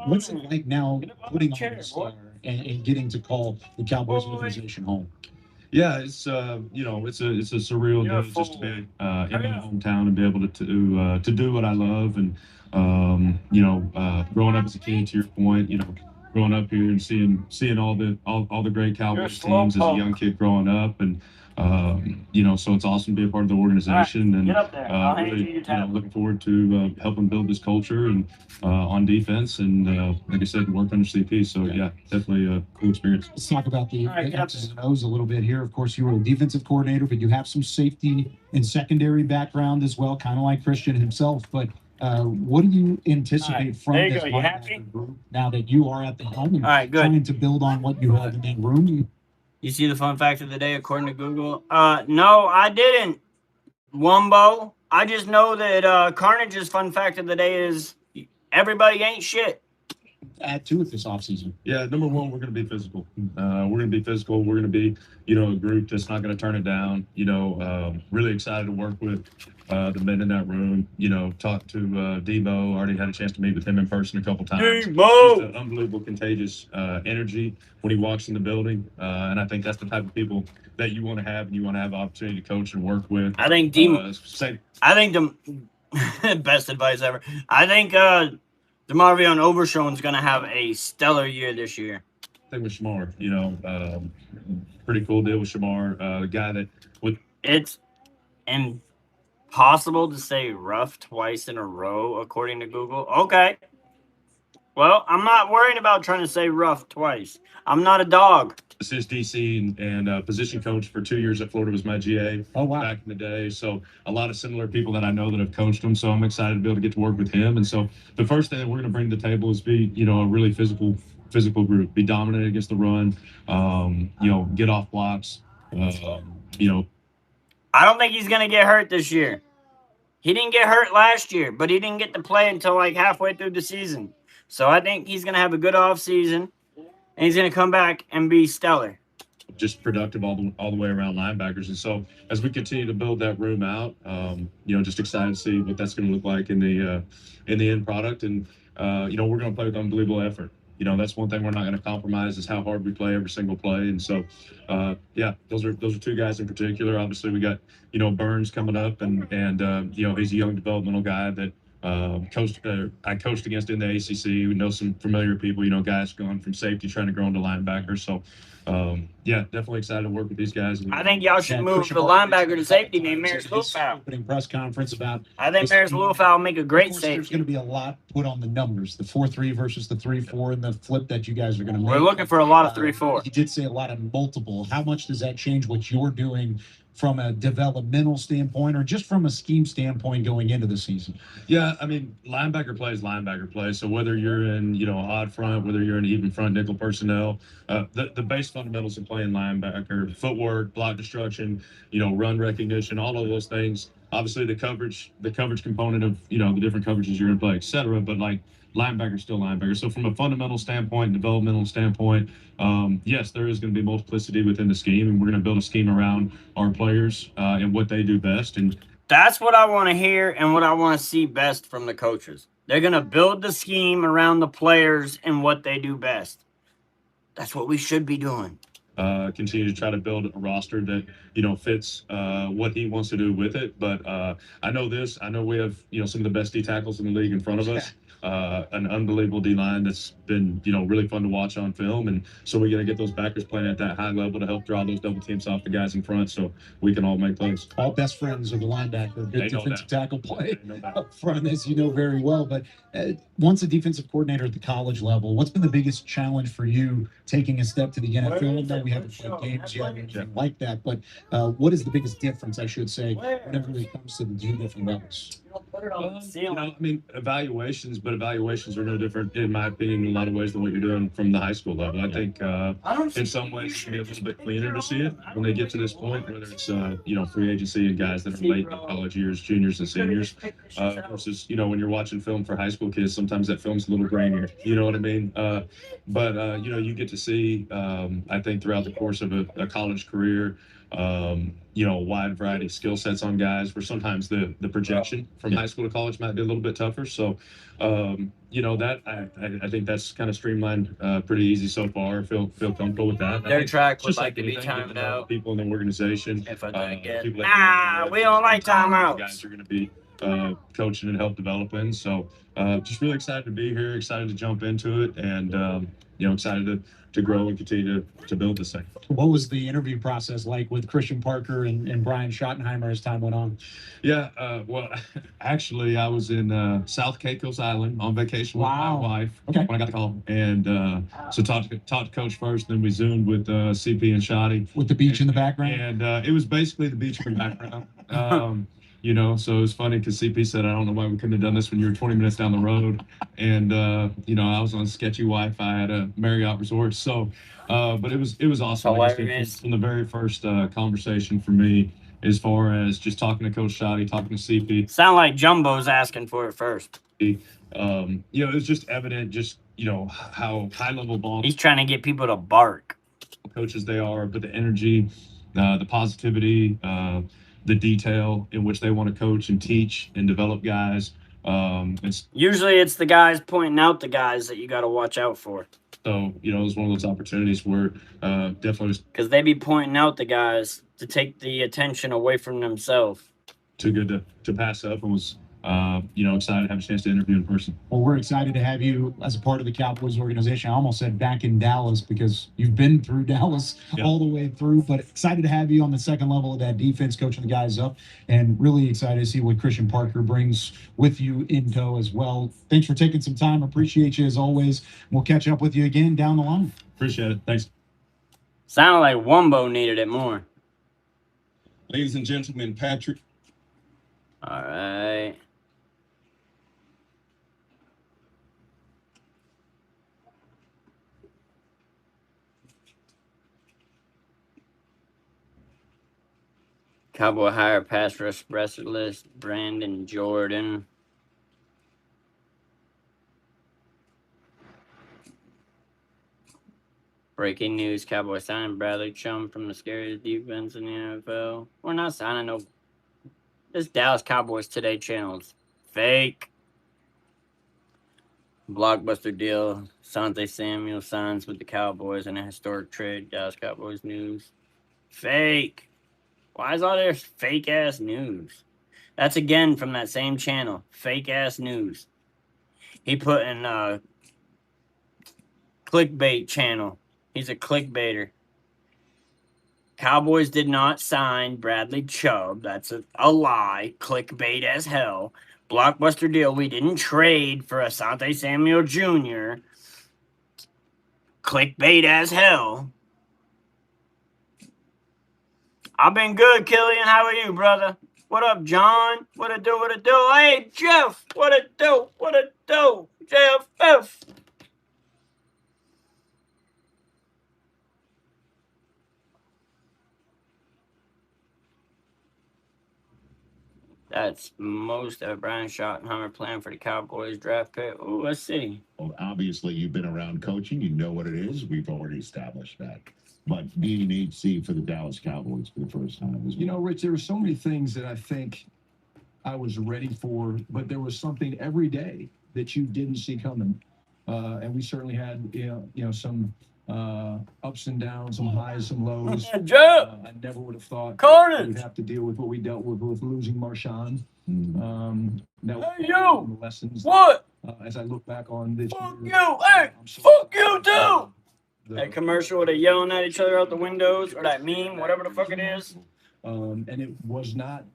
what's it like now putting on the Star and getting to call the Cowboys organization home? Yeah, it's it's a surreal day just to be in my hometown and be able to do what I love, and growing up as a kid, to your point, growing up here and seeing all the great Cowboys teams as a young kid growing up, and so it's awesome to be a part of the organization, and really looking forward to helping build this culture and on defense, and like I said, work under CP. So yeah, definitely a cool experience. Let's talk about the X's and O's a little bit here. Of course, you were a defensive coordinator, but you have some safety and secondary background as well, kind of like Christian himself. But what do you anticipate from this group now that you are at the helm and trying to build on what you have in that room? You see the fun fact of the day according to Google? No, I didn't, Wumbo. I just know that Carnage's fun fact of the day is everybody ain't shit. Add to it this offseason. Yeah, number one, we're going to be physical. We're going to be physical. We're going to be, a group that's not going to turn it down. Really excited to work with the men in that room. Talk to Debo. Already had a chance to meet with him in person a couple times. Debo! Just an unbelievable, contagious energy when he walks in the building. And I think that's the type of people that you want to have, and you want to have the opportunity to coach and work with. I think the best advice ever. I think DeMarvion Overshown's going to have a stellar year this year. I think with Shamar, pretty cool deal with Shamar. The guy that with it's impossible to say rough twice in a row according to Google. Okay. Well, I'm not worried about trying to say rough twice. I'm not a dog. Assist DC and position coach for 2 years at Florida was my GA. Oh, wow. Back in the day. So a lot of similar people that I know that have coached him. So I'm excited to be able to get to work with him. And so the first thing that we're going to bring to the table is be, a really physical group, be dominant against the run, get off blocks, I don't think he's going to get hurt this year. He didn't get hurt last year, but he didn't get to play until like halfway through the season. So I think he's going to have a good off season, and he's going to come back and be stellar. just productive all the way around linebackers. And so as we continue to build that room out, just excited to see what that's going to look like in the end product. And we're going to play with unbelievable effort. That's one thing we're not going to compromise is how hard we play every single play. And so, those are two guys in particular. Obviously, we got Burns coming up, and he's a young developmental guy that I coached against in the ACC. We know some familiar people. Guys going from safety trying to grow into linebacker. So, definitely excited to work with these guys. I think y'all should move the linebacker to safety named Maris Lufau. Opening press conference about. I think Maris Lufau will make a great There's safety. going to be a lot put on the numbers, the 4-3 versus the 3-4, and the flip that you guys are going to make. We're looking for a lot of 3-4. You did say a lot of multiple. How much does that change what you're doing from a developmental standpoint or just from a scheme standpoint going into the season? Yeah, I mean, linebacker play is linebacker play. So whether you're in, odd front, whether you're in even front nickel personnel, the base fundamentals of playing linebacker, footwork, block destruction, run recognition, all of those things. Obviously, the coverage component of, the different coverages you're going to play, et cetera. But, linebacker still linebacker. So from a fundamental standpoint, developmental standpoint, yes, there is going to be multiplicity within the scheme, and we're going to build a scheme around our players and what they do best. And that's what I want to hear and what I want to see best from the coaches. They're going to build the scheme around the players and what they do best. That's what we should be doing. Continue to try to build a roster that fits what he wants to do with it. But I know we have some of the best D tackles in the league in front of us. An unbelievable D line that's been really fun to watch on film, and so we're gonna get those backers playing at that high level to help draw those double teams off the guys in front, so we can all make plays. All best friends of the linebacker, good defensive tackle play up front, as you know very well. But once a defensive coordinator at the college level, what's been the biggest challenge for you taking a step to the NFL? I know we haven't played games yet or anything like that, but what is the biggest difference, I should say, whenever it comes to the two different levels? Evaluations, but evaluations are no different, in my opinion, in a lot of ways than what you're doing from the high school level. I think in some ways it can be a little bit cleaner to see it when they get to this point, whether it's free agency and guys that are late in the college years, juniors and seniors, versus when you're watching film for high school kids, sometimes that film's a little grainier. You know what I mean? But you get to see, I think, throughout the course of a college career, a wide variety of skill sets on guys, where sometimes the projection from high school to college might be a little bit tougher. So, that I think that's kind of streamlined pretty easy so far. Feel comfortable with that. Their track would just like to be anything, timed out. People in the organization. If I didn't get, people that we don't like timeouts. Guys are going to be coaching and help developing. So, just really excited to be here, excited to jump into it, and excited to grow and continue to build this thing. What was the interview process like with Christian Parker and Brian Schottenheimer as time went on? Yeah, well, actually, I was in South Caicos Island on vacation with my wife when I got the call. And so talked to Coach first, then we Zoomed with CP and Shotty. With the beach in the background? And it was basically the beach in the background. So it was funny because CP said, I don't know why we couldn't have done this when you were 20 minutes down the road. And, I was on sketchy Wi-Fi at a Marriott resort. So, but it was awesome. From the very first conversation for me, as far as just talking to Coach Shotty, talking to CP. Sound like Jumbo's asking for it first. It was just evident, how high-level ball. He's trying to get people to bark. Coaches they are, but the energy, the positivity, the detail in which they want to coach and teach and develop guys. Usually it's the guys pointing out the guys that you got to watch out for. So, it was one of those opportunities where definitely. Because they be pointing out the guys to take the attention away from themselves. Too good to pass up, and was excited to have a chance to interview in person. Well, we're excited to have you as a part of the Cowboys organization. I almost said back in Dallas because you've been through Dallas all the way through, but excited to have you on the second level of that defense, coaching the guys up, and really excited to see what Christian Parker brings with you in tow as well. Thanks for taking some time. Appreciate you as always. We'll catch up with you again down the line. Appreciate it. Thanks. Sounded like Wumbo needed it more. Ladies and gentlemen, Patrick. All right. Cowboy hire pass rush specialist Brandon Jordan. Breaking news: Cowboy signing Bradley Chum from the scariest defense in the NFL. We're not signing no. This Dallas Cowboys Today channel's fake. Blockbuster deal. Asante Samuel signs with the Cowboys in a historic trade. Dallas Cowboys news. Fake. Why is all there fake ass news? That's again from that same channel. Fake ass news. He put in clickbait channel. He's a clickbaiter. Cowboys did not sign Bradley Chubb. That's a lie. Clickbait as hell. Blockbuster deal. We didn't trade for Asante Samuel Jr. Clickbait as hell. I've been good, Killian. How are you, brother? What up, John? What it do? What it do? Hey, Jeff. What it do? What it do? JFF. That's most of Brian Schottenheimer plan for the Cowboys draft pick. Ooh, let's see. Well, obviously, you've been around coaching. You know what it is. We've already established that. But being an HC for the Dallas Cowboys for the first time was. Rich, there were so many things that I think I was ready for, but there was something every day that you didn't see coming. And we certainly had, some ups and downs, some highs, some lows. I never would have thought we'd have to deal with what we dealt with losing Marshawn. That was Hey, you! the lessons. What? As I look back on this Fuck year, you! Hey! Fuck you too! the- That commercial where they're yelling at each other out the windows, or that meme, whatever the fuck it is. and it was not.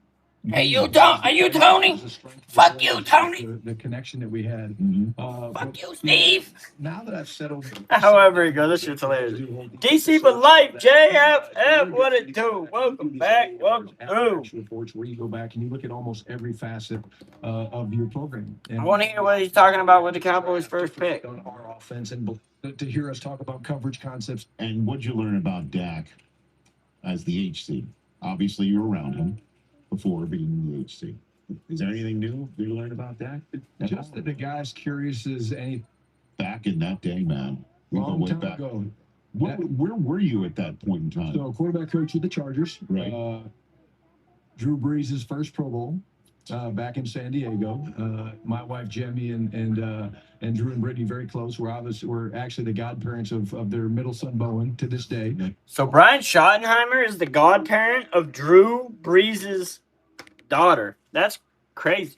Hey, you don't? Are you Tony? Fuck you, Tony. The connection that we had. Fuck you, Steve. Now that I've settled. However you go, this shit's hilarious. DC for life, JFF, what it do? Welcome back, welcome through. Reports where you go back and you look at almost every facet of your program. And I want to hear what he's talking about with the Cowboys' first pick. On our offense and to hear us talk about coverage concepts. And what'd you learn about Dak as the HC? Obviously, you were around him before being the HC. Is there anything new you learned about Dak? Just that the guy's curious as any. Back in that day, man. We go Long way time back. ago. Where were you at that point in time? So quarterback coach of the Chargers. Right. Drew Brees' first Pro Bowl back in San Diego. My wife Jemmy and Drew and Brittany very close. We're actually the godparents of their middle son Bowen to this day. So Brian Schottenheimer is the godparent of Drew Brees' daughter. That's crazy.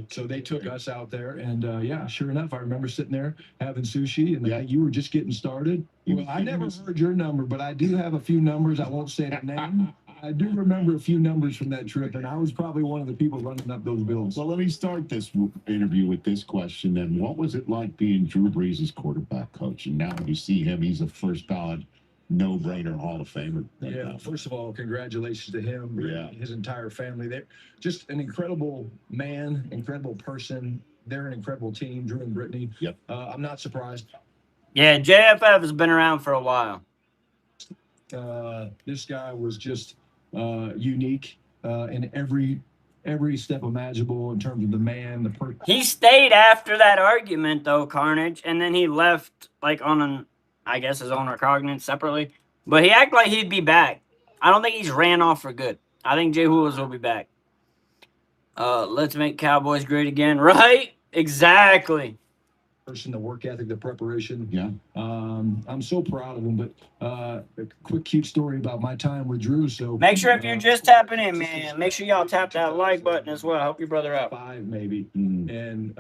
So they took us out there, and sure enough, I remember sitting there having sushi, and you were just getting started. Well, I never heard your number, but I do have a few numbers. I won't say the name. I do remember a few numbers from that trip, and I was probably one of the people running up those bills. Well, let me start this interview with this question then. What was it like being Drew Brees' quarterback coach? And now you see him, he's a first ballot, no-brainer Hall of Famer. Yeah, first of all, congratulations to him, his entire family. They're just an incredible man, incredible person. They're an incredible team, Drew and Brittany. Yep. I'm not surprised. Yeah, JFF has been around for a while. This guy was just unique in every step imaginable in terms of the man, the person. He stayed after that argument, though, Carnage, and then he left, like, on an, I guess, his own recognizance separately. But he acted like he'd be back. I don't think he's ran off for good. I think Jay Houlis will be back. Let's make Cowboys great again. Right? Exactly. person, the work ethic, the preparation. Yeah. I'm so proud of him. But a quick cute story about my time with Drew. So Make sure if you're just tapping in, man, make sure y'all tap that like button as well. Help your brother out. 5 maybe, and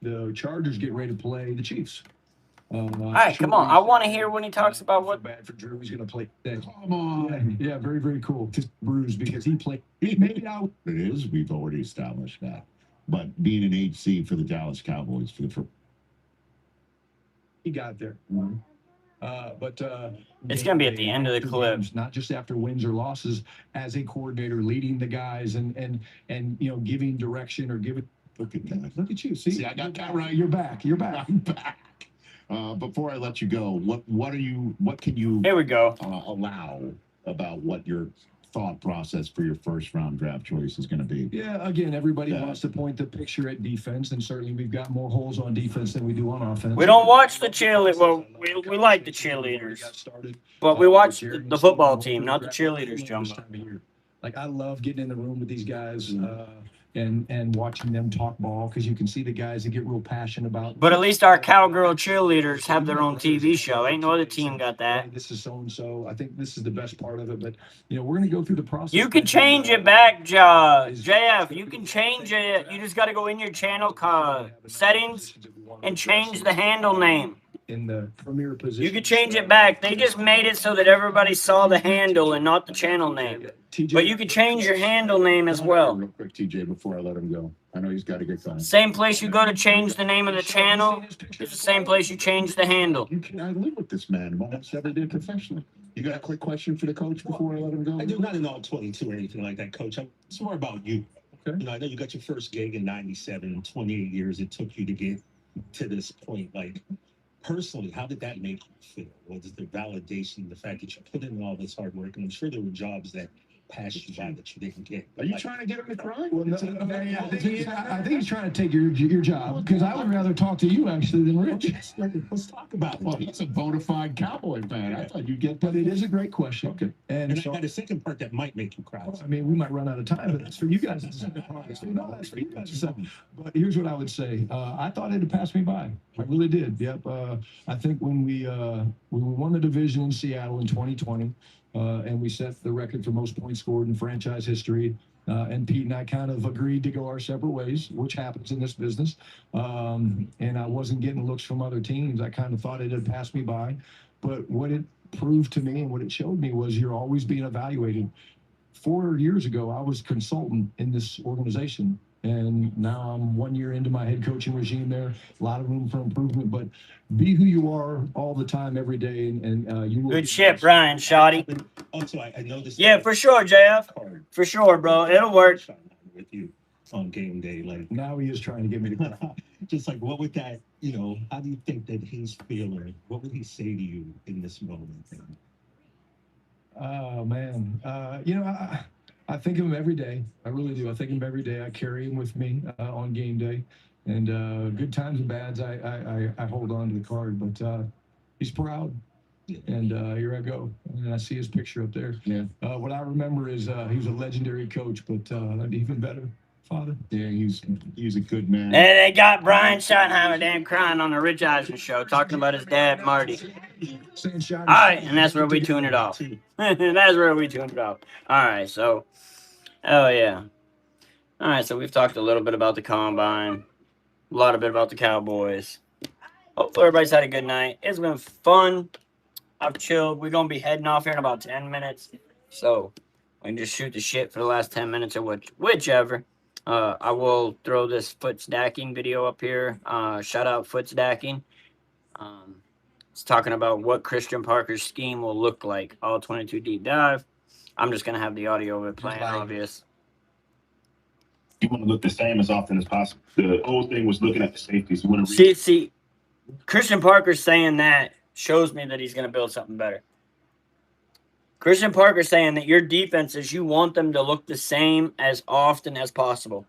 the Chargers get ready to play the Chiefs. All right, come on. I want to hear when he talks about what. Bad for Drew. He's going to play. Come on. Yeah, very, very cool. Just bruised because he played. Maybe now. It is. We've already established that. But being an HC for the Dallas Cowboys for the he got there. But it's going to be at the end of the clip. Not just after wins or losses, as a coordinator, leading the guys and giving direction or giving. Look at that. Look at you. See I got that right. You're back. You're back. I'm back. Before I let you go, what can you here we go allow about what your thought process for your first round draft choice is going to be? Yeah, again, everybody wants to point the picture at defense, and certainly we've got more holes on defense than we do on offense. We don't watch the cheerleaders. Well, we like the cheerleaders, but we watch the football team, not the cheerleaders, Jumbo. Like, I love getting in the room with these guys and watching them talk ball, because you can see the guys that get real passionate about. But at least our cowgirl cheerleaders have their own TV show. Ain't no other team got that. This is so-and-so. I think this is the best part of it. But, we're going to go through the process. You can change it back, JF. You can change it. You just got to go in your channel settings and change the handle name. In the premier position. You could change it back. They just made it so that everybody saw the handle and not the channel name. But you could change your handle name as well. Real quick, TJ, before I let him go. I know he's got to get going. Same place you go to change the name of the channel, it's the same place you change the handle. I live with this man almost every day professionally. You got a quick question for the coach before I let him go? I do not in all 22 or anything like that, Coach. It's more about you. Okay. I know you got your first gig in 97, 28 years it took you to get to this point. Like, personally, how did that make you feel? Was the validation, the fact that you put in all this hard work? And I'm sure there were jobs that passed you by that you didn't get. Are you trying to get him to cry? Well, I think he's trying to take your job, because I would rather talk to you actually than Rich. Let's talk about it. Well, he's a bona fide Cowboy fan. I thought you'd get. But it is a great question. Okay. And so, I got a second part that might make you cry. I mean, we might run out of time, but that's for you guys. That's for you guys. But here's what I would say. I thought it had passed me by. I really did. Yep. I think when we won the division in Seattle in 2020, and we set the record for most points scored in franchise history. And Pete and I kind of agreed to go our separate ways, which happens in this business. And I wasn't getting looks from other teams. I kind of thought it had passed me by. But what it proved to me and what it showed me was you're always being evaluated. 4 years ago, I was consultant in this organization. And now I'm 1 year into my head coaching regime there. A lot of room for improvement, but be who you are all the time, every day, and you will. Good shit, Brian Shoddy. Also, I know this. Yeah, for sure, JF. For sure, bro. It'll work. With you on game day, like now he is trying to get me to cry. Just like, what would that, how do you think that he's feeling? What would he say to you in this moment? Oh man, I think of him every day. I really do. I think of him every day. I carry him with me on game day, and good times and bads. I hold on to the card, but he's proud. And here I go, and I see his picture up there. Yeah. What I remember is he was a legendary coach, but even better, father. Yeah, he's a good man. And they got Brian Schottenheimer damn crying on the Rich Eisen show, talking about his dad, Marty. All right, and that's where we tune it off. That's where we tune it off. All right, so, oh yeah. All right, so we've talked a little bit about the Combine, a lot of bit about the Cowboys. Hopefully everybody's had a good night. It's been fun. I've chilled. We're going to be heading off here in about 10 minutes. So we can just shoot the shit for the last 10 minutes or whichever. I will throw this foot stacking video up here. Shout out foot stacking. It's talking about what Christian Parker's scheme will look like. All 22 deep dive. I'm just going to have the audio of it playing, obvious. You want to look the same as often as possible. The old thing was looking at the safeties. You want to See, Christian Parker saying that shows me that he's going to build something better. Christian Parker saying that your defenses, you want them to look the same as often as possible.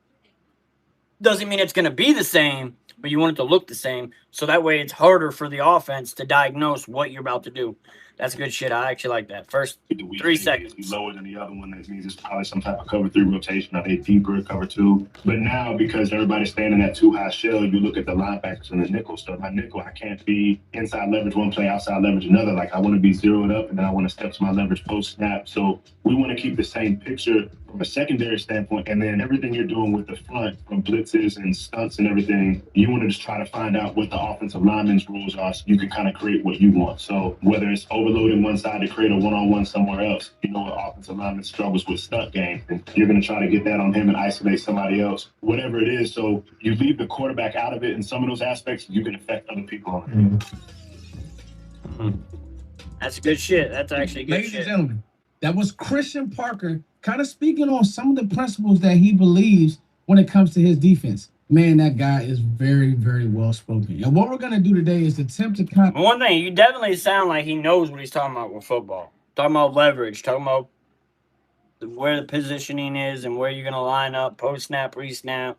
Doesn't mean it's going to be the same, but you want it to look the same. So that way it's harder for the offense to diagnose what you're about to do. That's good shit. I actually like that. First The weak 3 safety is seconds. lower than the other one. That means it's probably some type of cover 3 rotation. Are they deeper, cover 2? But now, because everybody's standing at 2 high shell, you look at the linebackers and the nickel. So my nickel, I can't be inside leverage one play, outside leverage another. Like, I want to be zeroed up, and then I want to step to my leverage post snap. So we want to keep the same picture from a secondary standpoint, and then everything you're doing with the front, from blitzes and stunts and everything, you want to just try to find out what the offensive lineman's rules are so you can kind of create what you want. So whether it's overloading one side to create a one-on-one somewhere else, you know, an offensive lineman struggles with stunt game, and you're going to try to get that on him and isolate somebody else, whatever it is. So you leave the quarterback out of it in some of those aspects, you can affect other people on it. That's good shit. That's actually good Ladies shit. and gentlemen, that was Christian Parker kind of speaking on some of the principles that he believes when it comes to his defense. Man, that guy is very, very well spoken. And what we're going to do today is attempt to kind Well, one thing, you definitely sound like he knows what he's talking about with football. Talking about leverage, talking about where the positioning is and where you're going to line up, post snap, re snap.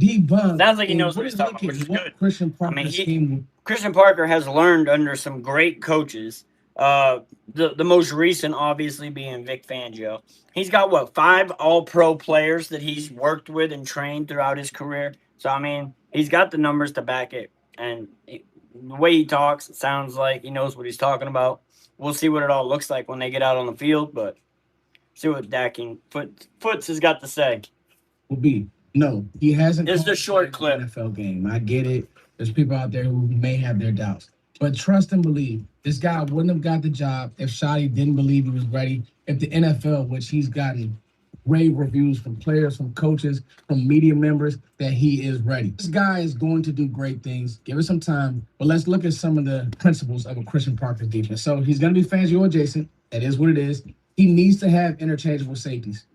debunk. Sounds like he and knows what we're he's talking about, looking which is what good. Christian I mean, Parker's scheme. Christian Parker has learned under some great coaches. The most recent, obviously, being Vic Fangio. He's got, what, 5 all-pro players that he's worked with and trained throughout his career. So, I mean, he's got the numbers to back it. And the way he talks, it sounds like he knows what he's talking about. We'll see what it all looks like when they get out on the field, but see what Foots has got to say. Will be. No, he hasn't. It's the short clip. NFL game. I get it. There's people out there who may have their doubts. But trust and believe, this guy wouldn't have got the job if Shotty didn't believe he was ready. If the NFL, which he's gotten rave reviews from players, from coaches, from media members, that he is ready. This guy is going to do great things. Give it some time. But let's look at some of the principles of a Christian Parker defense. So he's going to be Fangio adjacent. That is what it is. He needs to have interchangeable safeties.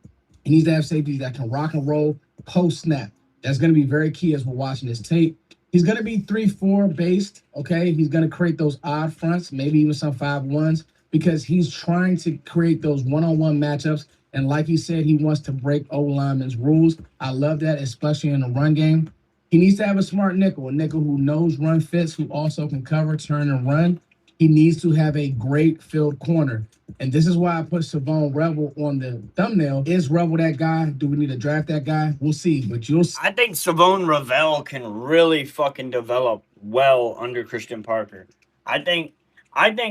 He needs to have safeties that can rock and roll post snap. That's going to be very key as we're watching this tape. He's going to be 3-4 based, okay? He's going to create those odd fronts, maybe even some 5-1s, because he's trying to create those one-on-one matchups. And like he said, he wants to break O-linemen's rules. I love that, especially in the run game. He needs to have a smart nickel, a nickel who knows run fits, who also can cover, turn, and run. He needs to have a great field corner. And this is why I put Savon Rebel on the thumbnail. Is Rebel that guy? Do we need to draft that guy? We'll see, but you'll see. I think Savon Ravel can really fucking develop well under Christian Parker. I think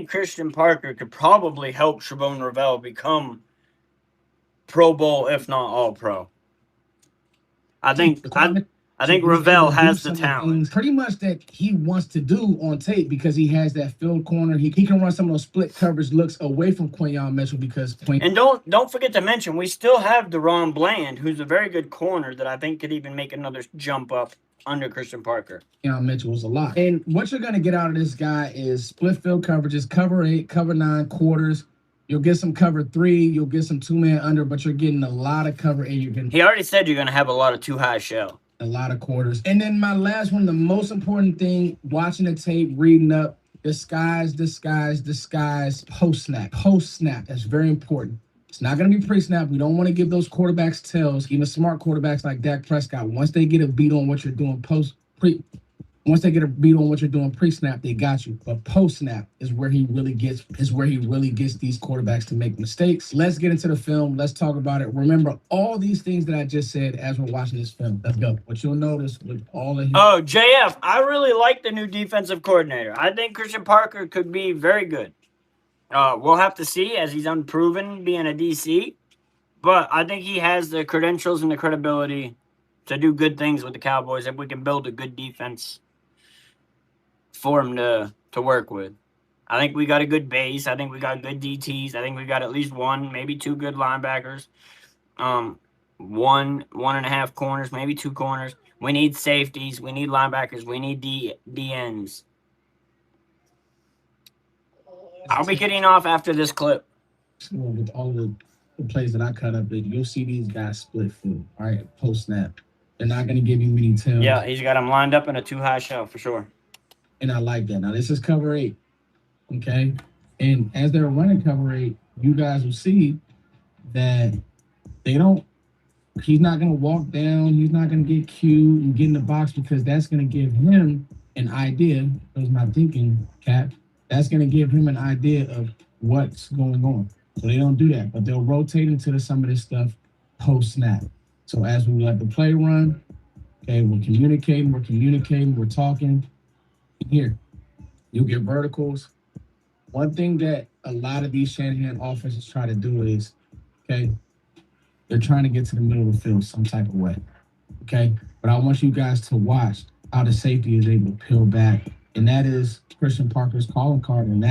Christian Parker could probably help Savon Ravel become Pro Bowl, if not All Pro. I think Ravel has the talent. Pretty much that he wants to do on tape because he has that field corner. He can run some of those split coverage looks away from Quinyon Mitchell because And don't forget to mention, we still have Deron Bland, who's a very good corner that I think could even make another jump up under Christian Parker. Quinyon Mitchell was a lot. And what you're going to get out of this guy is split field coverages, cover 8, cover 9 quarters. You'll get some cover 3. You'll get some 2-man under, but you're getting a lot of cover 8. He already said you're going to have a lot of too high shell. A lot of quarters. And then my last one, the most important thing, watching the tape, reading up, disguise, post snap. Post snap. That's very important. It's not going to be pre-snap. We don't want to give those quarterbacks tells, even smart quarterbacks like Dak Prescott. Once they get a beat on what you're doing pre-snap, they got you. But post-snap is where he really gets these quarterbacks to make mistakes. Let's get into the film. Let's talk about it. Remember all these things that I just said as we're watching this film. Let's go. What you'll notice with all of his... Oh, JF, I really like the new defensive coordinator. I think Christian Parker could be very good. We'll have to see as he's unproven being a DC. But I think he has the credentials and the credibility to do good things with the Cowboys if we can build a good defense for him to work with. I think we got a good base. I think we got good DTs. I think we got at least 1, maybe 2 good linebackers. 1.5 corners, maybe 2 corners. We need safeties. We need linebackers. We need DNs. I'll be getting off after this clip. With all the plays that I cut up, you'll see these guys split field, all right, post snap. They're not going to give you many tells. Yeah, he's got them lined up in a too high shell for sure. And I like that. Now, this is cover 8, okay? And as they're running cover 8, you guys will see that he's not going to walk down. He's not going to get cued and get in the box because that's going to give him an idea. That was my thinking, Cap. That's going to give him an idea of what's going on. So they don't do that, but they'll rotate into some of this stuff post snap. So as we let the play run, okay, we're communicating, we're talking. Here, you'll get verticals. One thing that a lot of these Shanahan offenses try to do is, okay, they're trying to get to the middle of the field some type of way, okay? But I want you guys to watch how the safety is able to peel back, and that is Christian Parker's calling card, and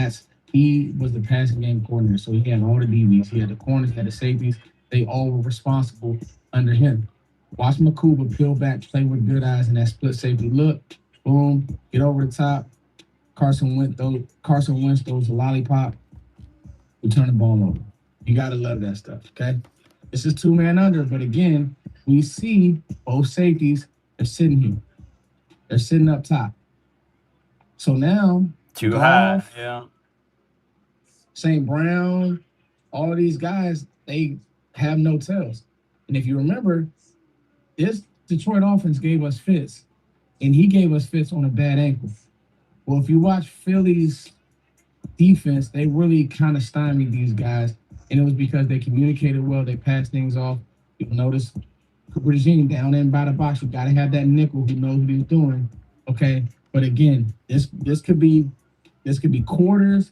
he was the passing game coordinator, so he had all the DBs, he had the corners, he had the safeties, they all were responsible under him. Watch Makuba peel back, play with good eyes, and that split safety look, boom, get over the top. Carson Wentz throws a lollipop, we turn the ball over. You gotta love that stuff, okay? This is 2-man under, but again, we see both safeties are sitting here. They're sitting up top. So now, Too high, yeah. St. Brown, all of these guys, they have no tails. And if you remember, this Detroit offense gave us fits, and he gave us fits on a bad ankle. Well, if you watch Philly's defense, they really kind of stymied these guys, and it was because they communicated well, they passed things off. You'll notice Cooper DeJean down in by the box. You got to have that nickel who knows what he's doing. Okay, but again, this could be quarters,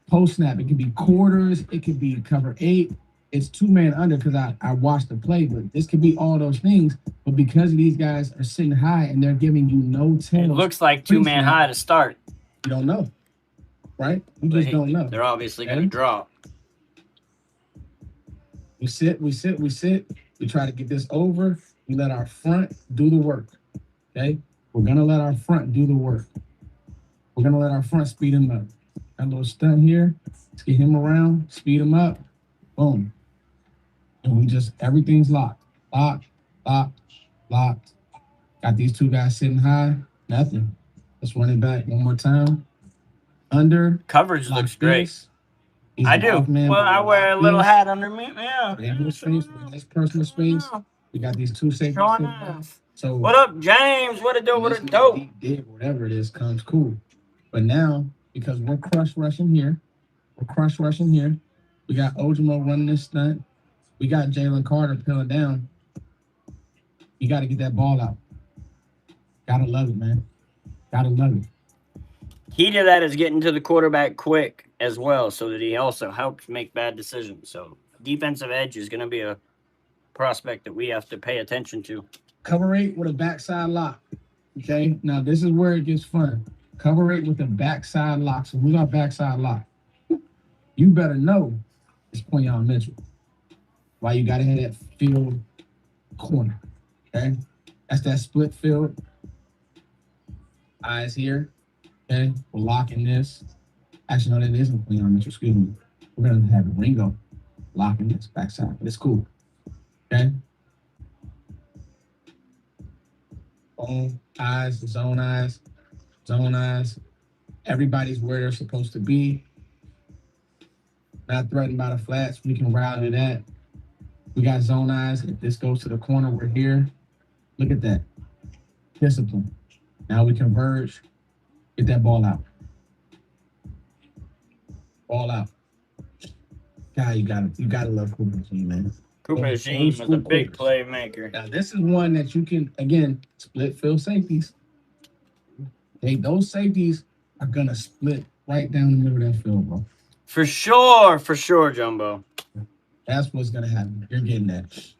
post snap. It could be quarters. It could be cover 8. It's 2-man under because I watched the play, but this could be all those things. But because these guys are sitting high and they're giving you no tails, it looks like 2-man high to start. You don't know, right? You just don't know. They're obviously going to drop. We sit. We try to get this over. We let our front do the work. Okay? We're going to let our front do the work. We're going to let our front speed him up. Got a little stunt here. Let's get him around, speed him up. Boom. And everything's locked. Locked. Got these 2 guys sitting high. Nothing. Let's run it back one more time. Under. Coverage looks great. I do. Well, I wear a little hat under me. Yeah. Nice personal space. We got these 2 safeties. Nice. So what up, James? What it do? What it do? Whatever it is comes cool. But now, because we're crush rushing here, we got Ojimo running this stunt. We got Jalen Carter peeling down. You got to get that ball out. Gotta love it, man. Gotta love it. Key to that is getting to the quarterback quick as well, so that he also helps make bad decisions. So defensive edge is going to be a prospect that we have to pay attention to. Cover 8 with a backside lock. Okay, now this is where it gets fun. Cover 8 with a backside lock. So who's our backside lock? You better know it's Quinyon Mitchell. Why you got to have that field corner. Okay, that's that split field. Eyes here. Okay, we're locking this. Actually, no, that isn't Quinyon Mitchell. Excuse me. We're going to have Ringo locking this backside. But it's cool. Okay. Eyes, zone eyes. Everybody's where they're supposed to be. Not threatened by the flats. We can rally to that. We got zone eyes. If this goes to the corner, we're here. Look at that. Discipline. Now we converge. Get that ball out. Ball out. God, you gotta love Cooper DeJean, man. Cooper DeJean was a big playmaker. Now this is one that you can again split field safeties. Those safeties are gonna split right down the middle of that field, bro. For sure, Jumbo. That's what's gonna happen. You're getting that.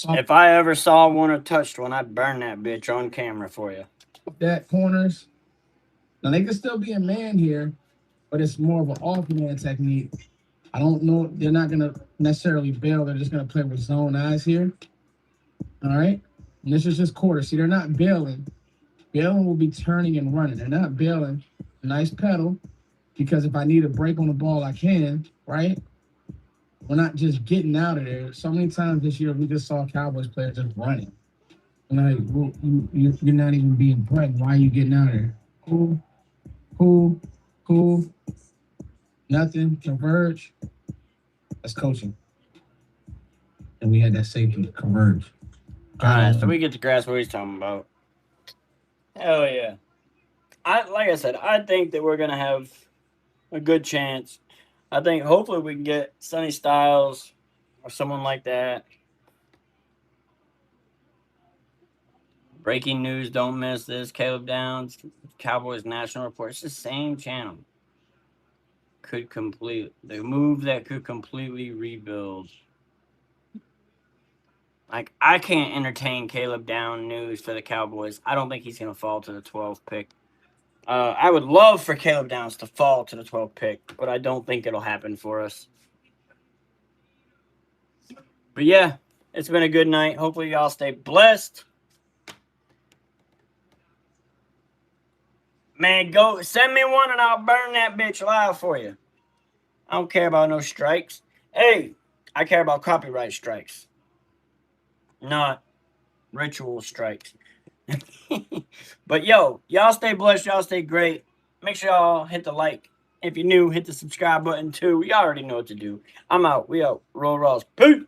If I ever saw one or touched one, I'd burn that bitch on camera for you. That corners. Now they can still be a man here, but it's more of an off-man technique. I don't know. They're not gonna necessarily bail. They're just gonna play with zone eyes here. All right. And this is just quarter. See, they're not bailing. Bailing will be turning and running. They're not bailing. Nice pedal, because if I need a break on the ball, I can. Right. We're not just getting out of there. So many times this year we just saw Cowboys players just running. Like, well, you're not even being pregnant. Why are you getting out of there? Cool. Nothing. Converge. That's coaching. And we had that safety converge. All right, so we get to grasp what he's talking about. Hell yeah. like I said, I think that we're gonna have a good chance. I think hopefully we can get Sonny Styles or someone like that. Breaking news, don't miss this. Caleb Downs, Cowboys National Report. It's the same channel. The move that could completely rebuild. Like, I can't entertain Caleb Down news for the Cowboys. I don't think he's going to fall to the 12th pick. I would love for Caleb Downs to fall to the 12th pick, but I don't think it'll happen for us. But yeah, it's been a good night. Hopefully y'all stay blessed. Man, go send me one and I'll burn that bitch live for you. I don't care about no strikes. Hey, I care about copyright strikes, not ritual strikes. But yo, y'all stay blessed. Y'all stay great. Make sure y'all hit the like. If you're new, hit the subscribe button too. You already know what to do. I'm out. We out. Roll Rolls. Peace.